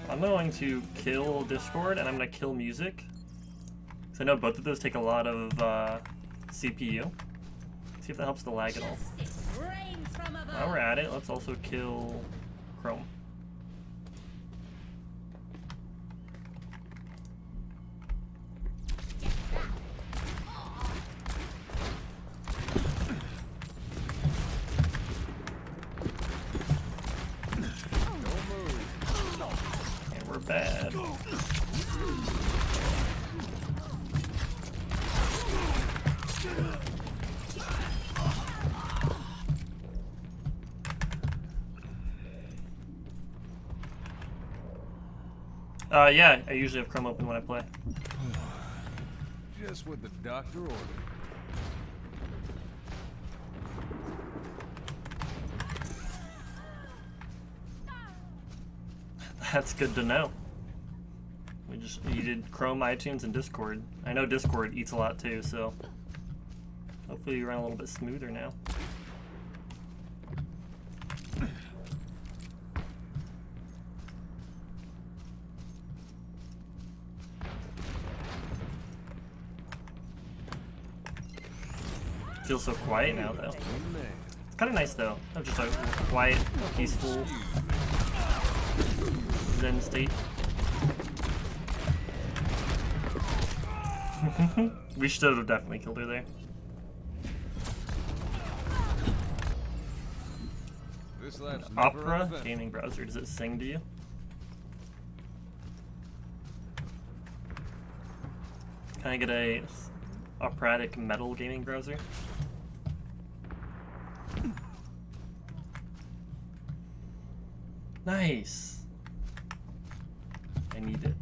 A: I'm going to kill Discord and I'm going to kill music. Because I know both of those take a lot of CPU. See if that helps the lag at all.
E: Rains from above.
A: While we're at it, let's also kill Chrome. And we're bad. Yeah, I usually have Chrome open when I play.
H: Just what the doctor ordered.
A: That's good to know. We just needed Chrome, iTunes, and Discord. I know Discord eats a lot too, so hopefully you run a little bit smoother now. Feels so quiet now, though. It's kind of nice, though. I'm just a quiet, peaceful Zen state. We should have definitely killed her there.
H: This lap's never
A: Opera
H: uneventful.
A: gaming browser. Does it sing to you? Can I get a operatic metal gaming browser? Nice. I need it.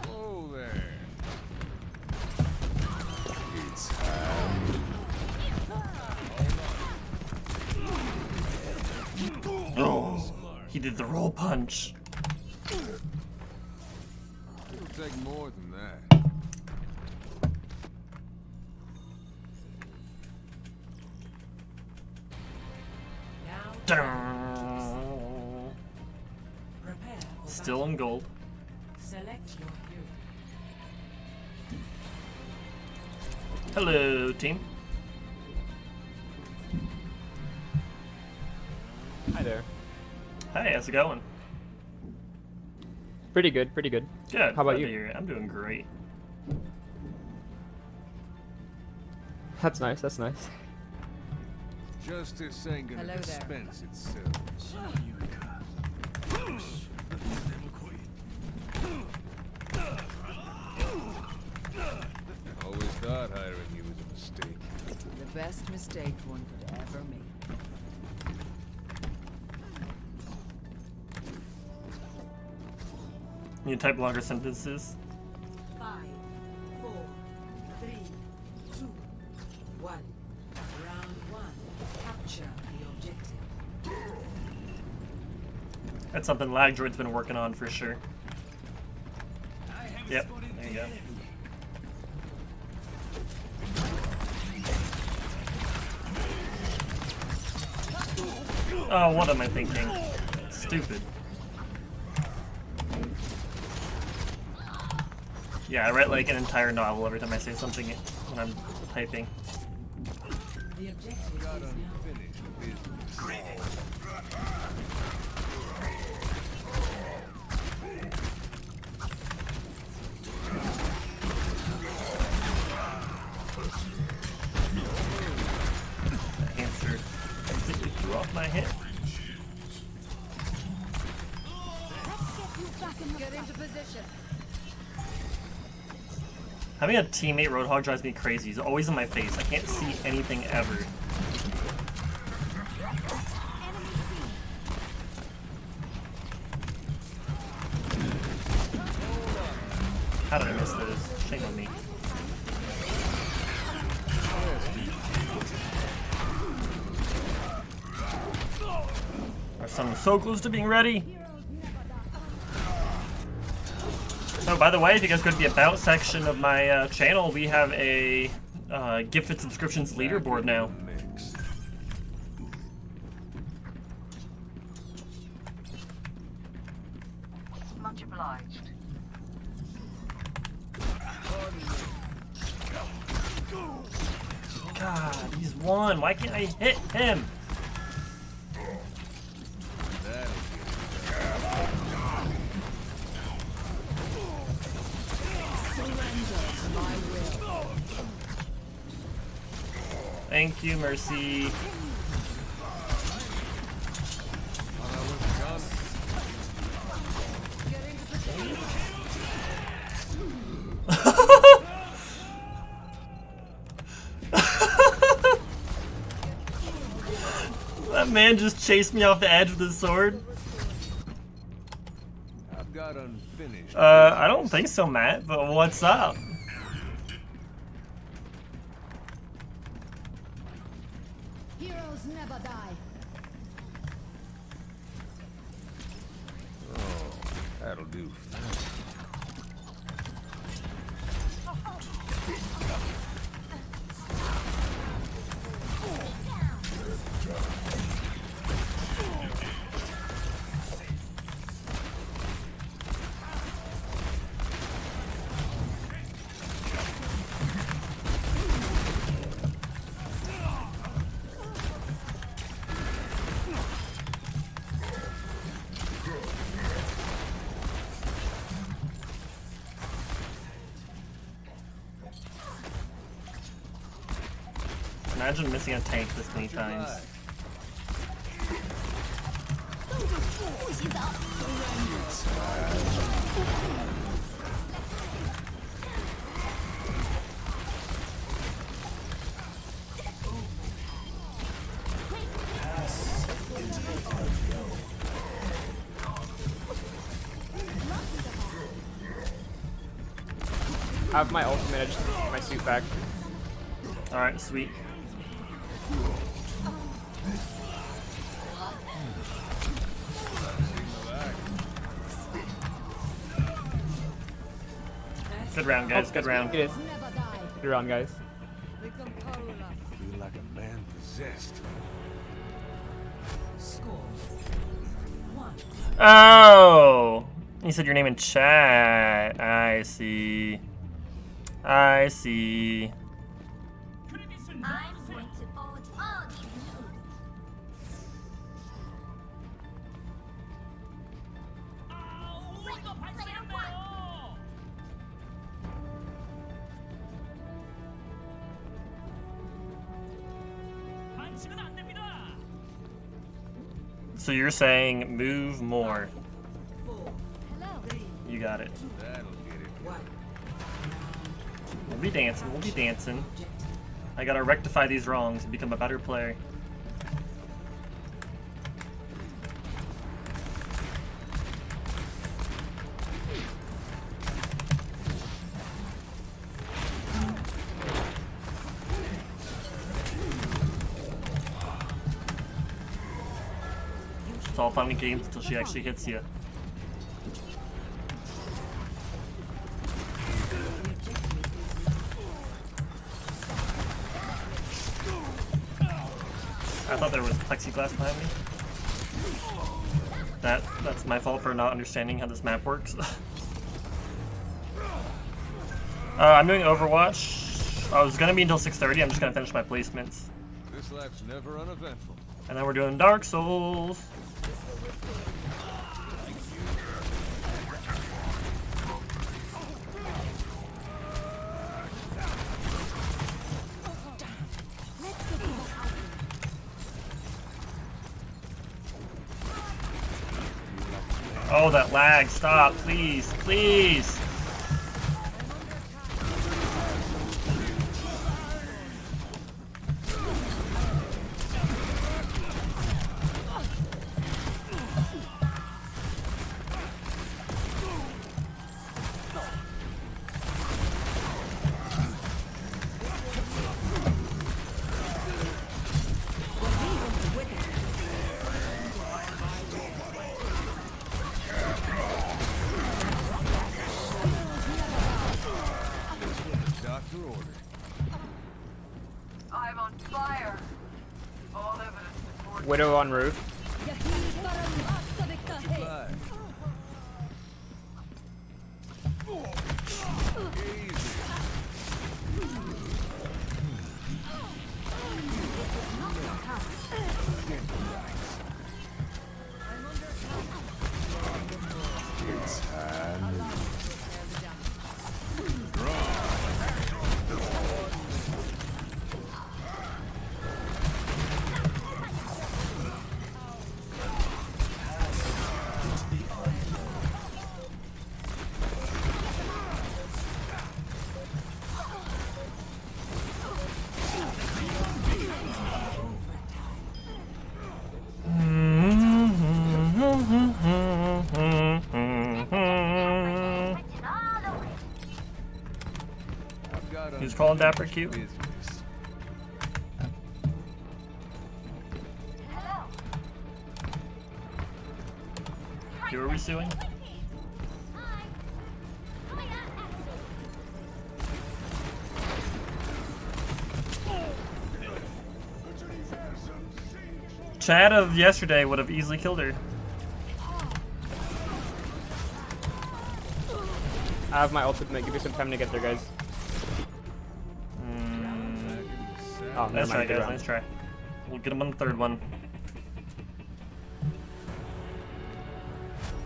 H: Whoa there. It's
A: Oh, he did the roll punch.
H: It'll take more than that.
D: Now
A: Dun.
D: prepare for
A: Still in gold.
D: battle. Select your hero.
A: Hello, team.
K: Hi there.
A: Hi, how's it going?
K: Pretty good, pretty good.
A: Good.
K: How about
A: glad to
K: you?
A: hear it. I'm doing great.
K: That's nice, that's nice.
H: Justice ain't gonna
E: Hello there.
H: dispense itself. Always thought hiring you was a mistake.
E: The best mistake one could ever make.
A: You type longer sentences.
D: 5, 4, 3, 2, 1. Round 1. Capture the objective.
A: That's something LagDroid's been working on for sure. Yep, there you go. Oh, what am I thinking? Stupid. Yeah, I write like an entire novel every time I say something when I'm typing.
D: The objective
H: Got
D: is now
H: unfinished business.
A: That hamster completely threw off my hit.
E: Get into position.
A: Having a teammate Roadhog drives me crazy. He's always in my face. I can't see anything ever. How did I miss those? Shame on me. Our son was so close to being ready. So, by the way, if you guys go to the About section of my channel, we have a gifted subscriptions leaderboard now.
H: Mix.
B: Much obliged.
A: God, he's one. Why can't I hit him? Thank you, Mercy. That man just chased me off the edge with his sword.
H: I've got unfinished.
A: I don't think so, Matt, but what's up?
E: Heroes never die.
H: Oh, that'll do.
A: Imagine missing a tank this many times.
K: I have my ultimate. I just need to get my suit back.
A: Alright, sweet. Good round, guys. Good round.
K: It is. Good round, guys.
H: Feel like a man possessed.
A: Oh! You said your name in chat. I see. I see.
B: I'm going to vote all these
A: So you're saying move more. You got it.
H: That'll get it.
A: We'll be dancing. We'll be dancing. I gotta rectify these wrongs and become a better player. It's all fun and games until she actually hits you. I thought there was plexiglass behind me. That's my fault for not understanding how this map works. I'm doing Overwatch. I was gonna be until 6:30. I'm just gonna finish my placements,
H: This life's never uneventful.
A: and then we're doing Dark Souls. Oh, that lag. Stop, please. Please.
H: Doctor ordered.
B: I'm on fire. All evidence supports
K: Widow on roof.
H: Bye.
A: Who's calling Dapper cute? Who are we suing? Chad of yesterday would have easily killed her.
K: I have my ultimate. Give me some time to get there, guys. Oh,
A: Nice try, guys. Nice try. We'll get him on the third one.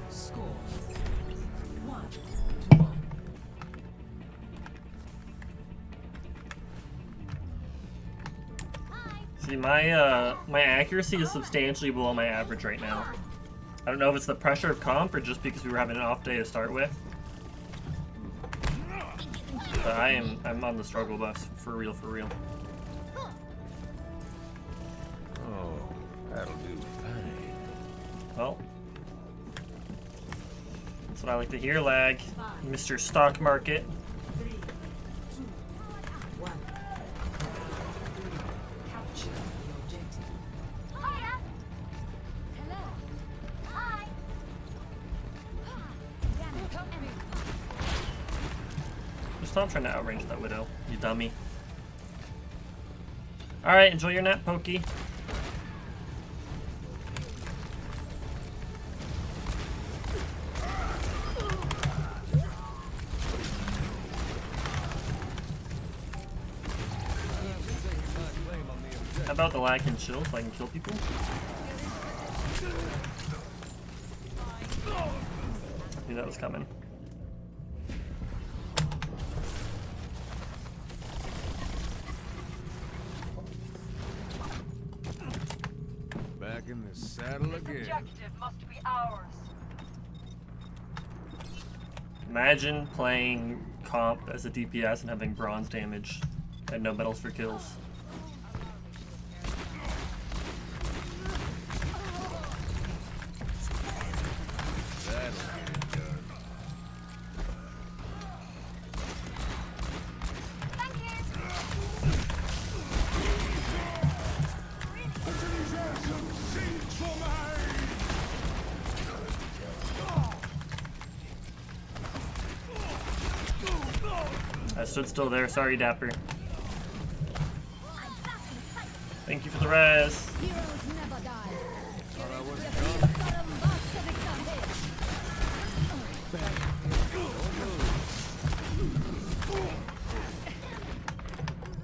D: Score 1-1.
A: See, my accuracy is substantially below my average right now. I don't know if it's the pressure of comp or just because we were having an off day to start with. But I'm on the struggle bus for real, for real.
H: Oh, that'll do fine.
A: Well, that's what I like to hear, Lag. Mr. Stock Market.
D: 3, 2, 1. Capture the objective.
A: Just stop trying to outrange that Widow, you dummy. Alright, enjoy your nap, Pokey. How about the lag and chill so I can kill people? Knew that was coming.
H: Back in the saddle again.
B: Objective must be ours.
A: Imagine playing comp as a DPS and having bronze damage and no medals for kills.
H: That'll get it done.
A: I stood still there, sorry Dapper. Thank you for the res.
E: Heroes never die.
H: Thought I wasn't done.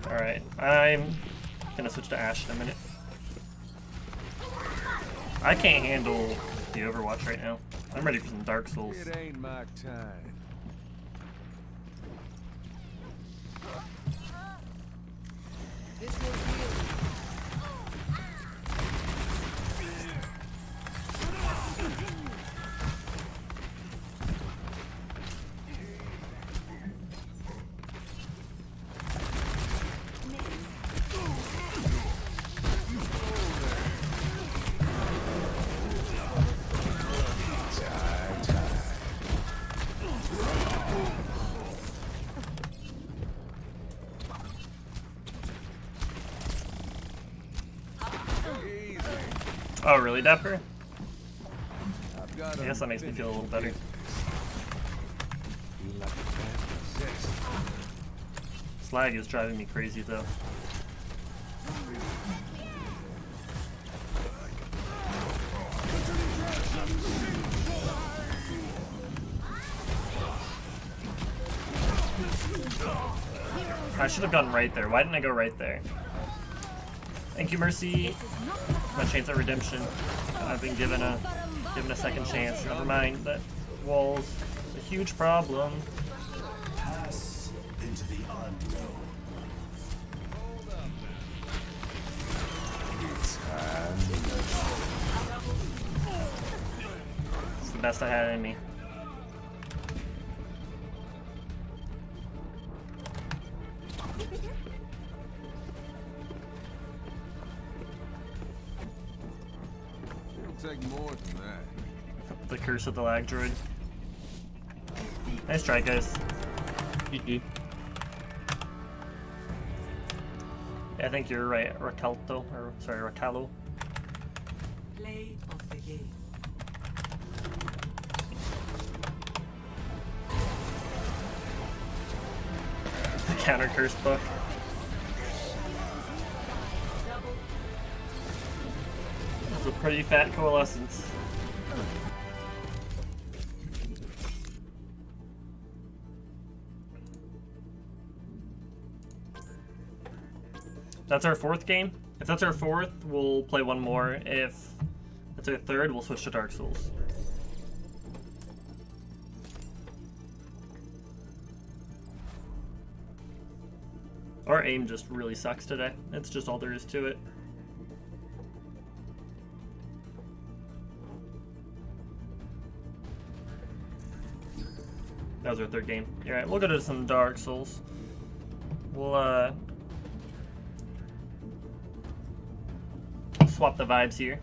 A: Alright, I'm gonna switch to Ashe in a minute. I can't handle the Overwatch right now. I'm ready for some Dark Souls.
H: It ain't my time.
D: This will heal.
A: Oh, really, Dapper?
H: I've got
A: I guess that makes me feel a little better.
H: Feel like a fan possessed.
A: Slag is driving me crazy, though. I should have gone right there. Why didn't I go right there? Thank you, Mercy. My chance at redemption. I've been given a second chance. Never mind. That wall's a huge problem.
G: Pass into the unknown.
A: It's the best I had in me.
H: It'll take more than that.
A: The curse of the lag droid. Nice try, guys.
K: GG.
A: I think you're right, Racalto, or sorry, Racalo.
D: Play of the game.
A: The counter curse book. That's a pretty fat coalescence. That's our fourth game. If that's our fourth, we'll play one more. If that's our third, we'll switch to Dark Souls. Our aim just really sucks today. It's just all there is to it. That was our third game. Alright, we'll go to some Dark Souls. We'll swap the vibes here.